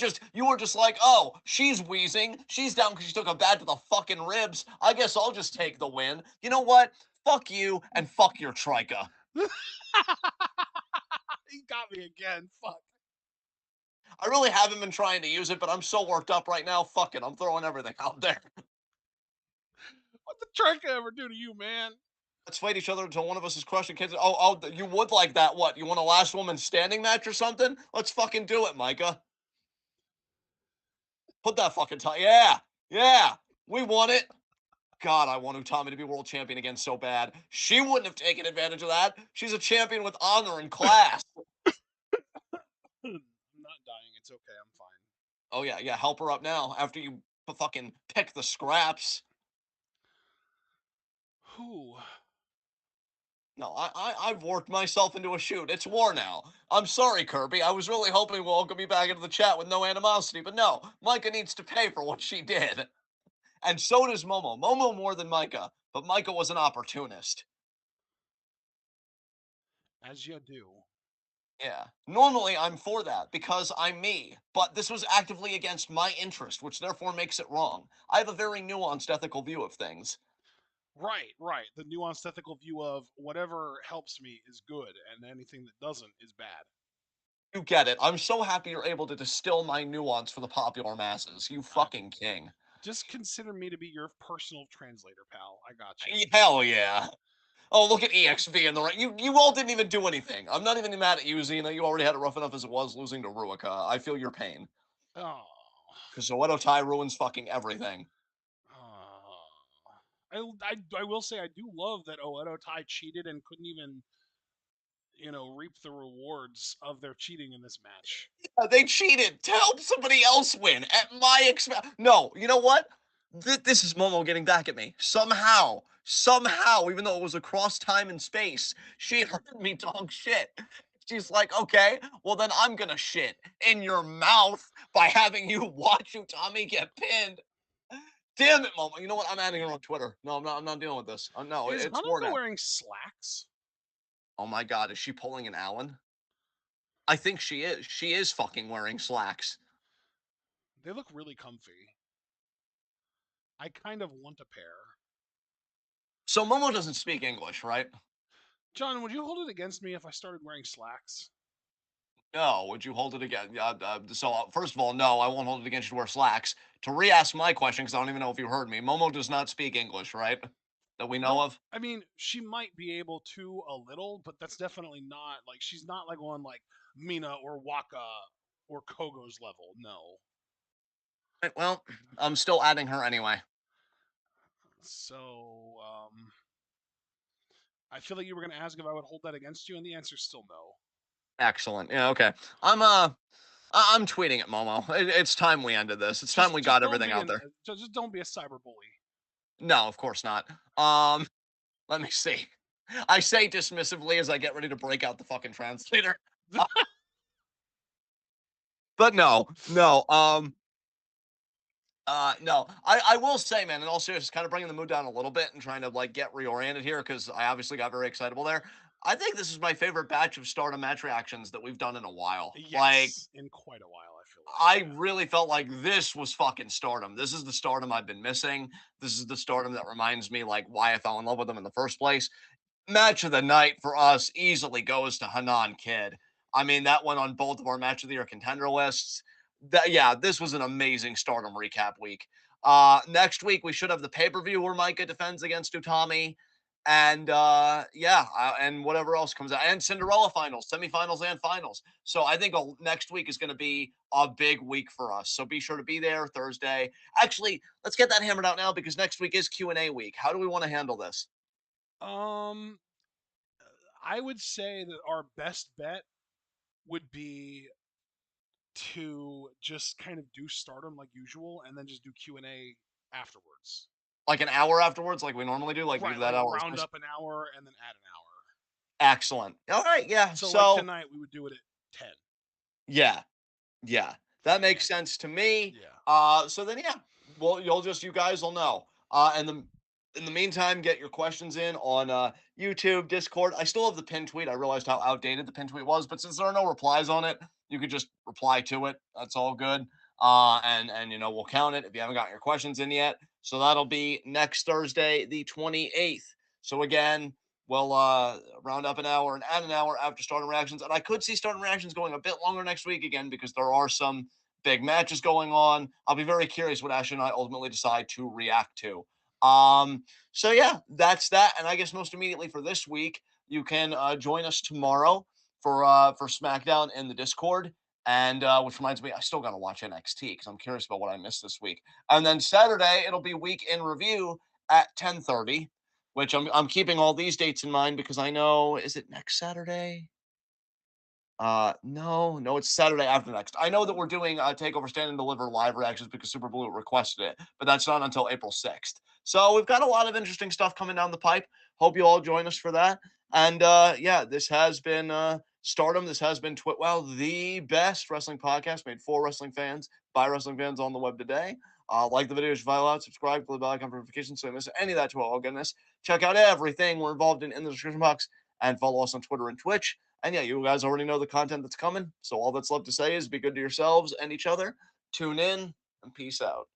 were just like, oh, she's wheezing. She's down because she took a bat to the fucking ribs. I guess I'll just take the win. You know what? Fuck you and fuck your Trika. he got me again. Fuck. I really haven't been trying to use it, but I'm so worked up right now. Fuck it. I'm throwing everything out there. What the Trika ever do to you, man? Let's fight each other until one of us is crushing kids. Oh, you would like that. What? You want a last woman standing match or something? Let's fucking do it, Micah. Put that fucking time. Yeah. Yeah. We won it. God, I want Utami to be world champion again so bad. She wouldn't have taken advantage of that. She's a champion with honor and class. I'm not dying. It's okay. I'm fine. Oh yeah, yeah. Help her up now after you fucking pick the scraps. Whew. No, I've worked myself into a shoot. It's war now. I'm sorry, Kirby. I was really hoping we'll welcome you back into the chat with no animosity, but no, Micah needs to pay for what she did. And so does Momo. Momo more than Micah, but Micah was an opportunist. As you do. Yeah. Normally, I'm for that because I'm me, but this was actively against my interest, which therefore makes it wrong. I have a very nuanced ethical view of things. Right, right. The nuanced ethical view of whatever helps me is good, and anything that doesn't is bad. You get it. I'm so happy you're able to distill my nuance for the popular masses. You I fucking king. just consider me to be your personal translator, pal. I got you. Hell yeah. Oh, look at EXV in the right. You all didn't even do anything. I'm not even mad at you, Xena. You already had it rough enough as it was losing to Ruika. I feel your pain. Oh, Because Zoedo Tai ruins fucking everything. oh. I will say I do love that Oedo Tai cheated and couldn't even reap the rewards of their cheating in this match. They cheated to help somebody else win at my expense. No, you know what? This is Momo getting back at me. Somehow, even though it was across time and space, she heard me talk shit. She's like, okay, well then I'm gonna shit in your mouth by having you watch Utami get pinned. Damn it, Momo. You know what? I'm adding her on Twitter. No, I'm not dealing with this. No, Is it's war Hanako now. wearing slacks? Oh my god, is she pulling an Allen? I think she is. She is fucking wearing slacks. They look really comfy. I kind of want a pair. So Momo doesn't speak English, right? John, would you hold it against me if I started wearing slacks? No. Would you hold it again? First of all, no, I won't hold it against you to wear slacks. To re-ask my question, because I don't even know if you heard me, Momo does not speak English, right? That we know No, of. I mean she might be able to a little, but that's definitely not like she's not like on like Mina or Waka or Kogo's level. No. Right, well, I'm still adding her anyway. So I feel like you were gonna ask if I would hold that against you, and the answer's still no. Excellent. Yeah. Okay. I'm tweeting at Momo. It's time we ended this. It's time Just we just got don't everything be out an there. just don't be a cyber bully. No, of course not. Um, Let me see. I say dismissively as I get ready to break out the fucking translator. But no, no. No, I will say, man, in all seriousness, kind of bringing the mood down a little bit and trying to like get reoriented here because I obviously got very excitable there. I think this is my favorite batch of Stardom match reactions that we've done in a while. Like, Yes, in quite a while, I feel like. I Yeah. really felt like this was fucking Stardom. This is the Stardom I've been missing. This is the Stardom that reminds me like why I fell in love with them in the first place. Match of the night for us easily goes to Hanan Kid. I mean, that went on both of our match of the year contender lists. Yeah, this was an amazing Stardom recap week. Next week we should have the pay per view where Micah defends against Utami. And and whatever else comes out, and Cinderella finals, semifinals, and finals. So I think next week is going to be a big week for us. So be sure to be there Thursday. Actually, let's get that hammered out now because next week is Q&A week. How do we want to handle this? Um, I would say that our best bet would be to just kind of do Stardom like usual, and then just do Q&A afterwards. Like an hour afterwards, like we normally do, like leave Right, that like hour. round up an hour and then add an hour. Excellent. All right, yeah. So like So tonight we would do it at 10, yeah, yeah, for that makes example. sense to me. Yeah. So then, yeah, well, you guys will know. And then in the meantime, get your questions in on YouTube, Discord. I still have the pin tweet. I realized how outdated the pin tweet was, but since there are no replies on it, you could just reply to it. That's all good. And we'll count it if you haven't got your questions in yet. So that'll be next Thursday, the 28th. So again, we'll round up an hour and add an hour after starting reactions. And I could see starting reactions going a bit longer next week again because there are some big matches going on. I'll be very curious what Ashley and I ultimately decide to react to. So yeah, that's that. And I guess most immediately for this week, you can join us tomorrow for SmackDown in the Discord. And which reminds me, I still got to watch NXT because I'm curious about what I missed this week. And then Saturday, it'll be week in review at 10:30, which I'm keeping all these dates in mind because I know, is it next Saturday? No, it's Saturday after next. I know that we're doing Takeover Stand and Deliver live reactions because Super Blue requested it, but that's not until April 6th. So we've got a lot of interesting stuff coming down the pipe. Hope you all join us for that. And yeah, this has been Stardom. This has been Twitwell, the best wrestling podcast made for wrestling fans by wrestling fans on the web today. Like the video, file out, subscribe, click the bell icon for notifications so you miss any of that to all goodness. Check out everything we're involved in the description box and follow us on Twitter and Twitch. And yeah, you guys already know the content that's coming. So all that's left to say is be good to yourselves and each other. Tune in and peace out.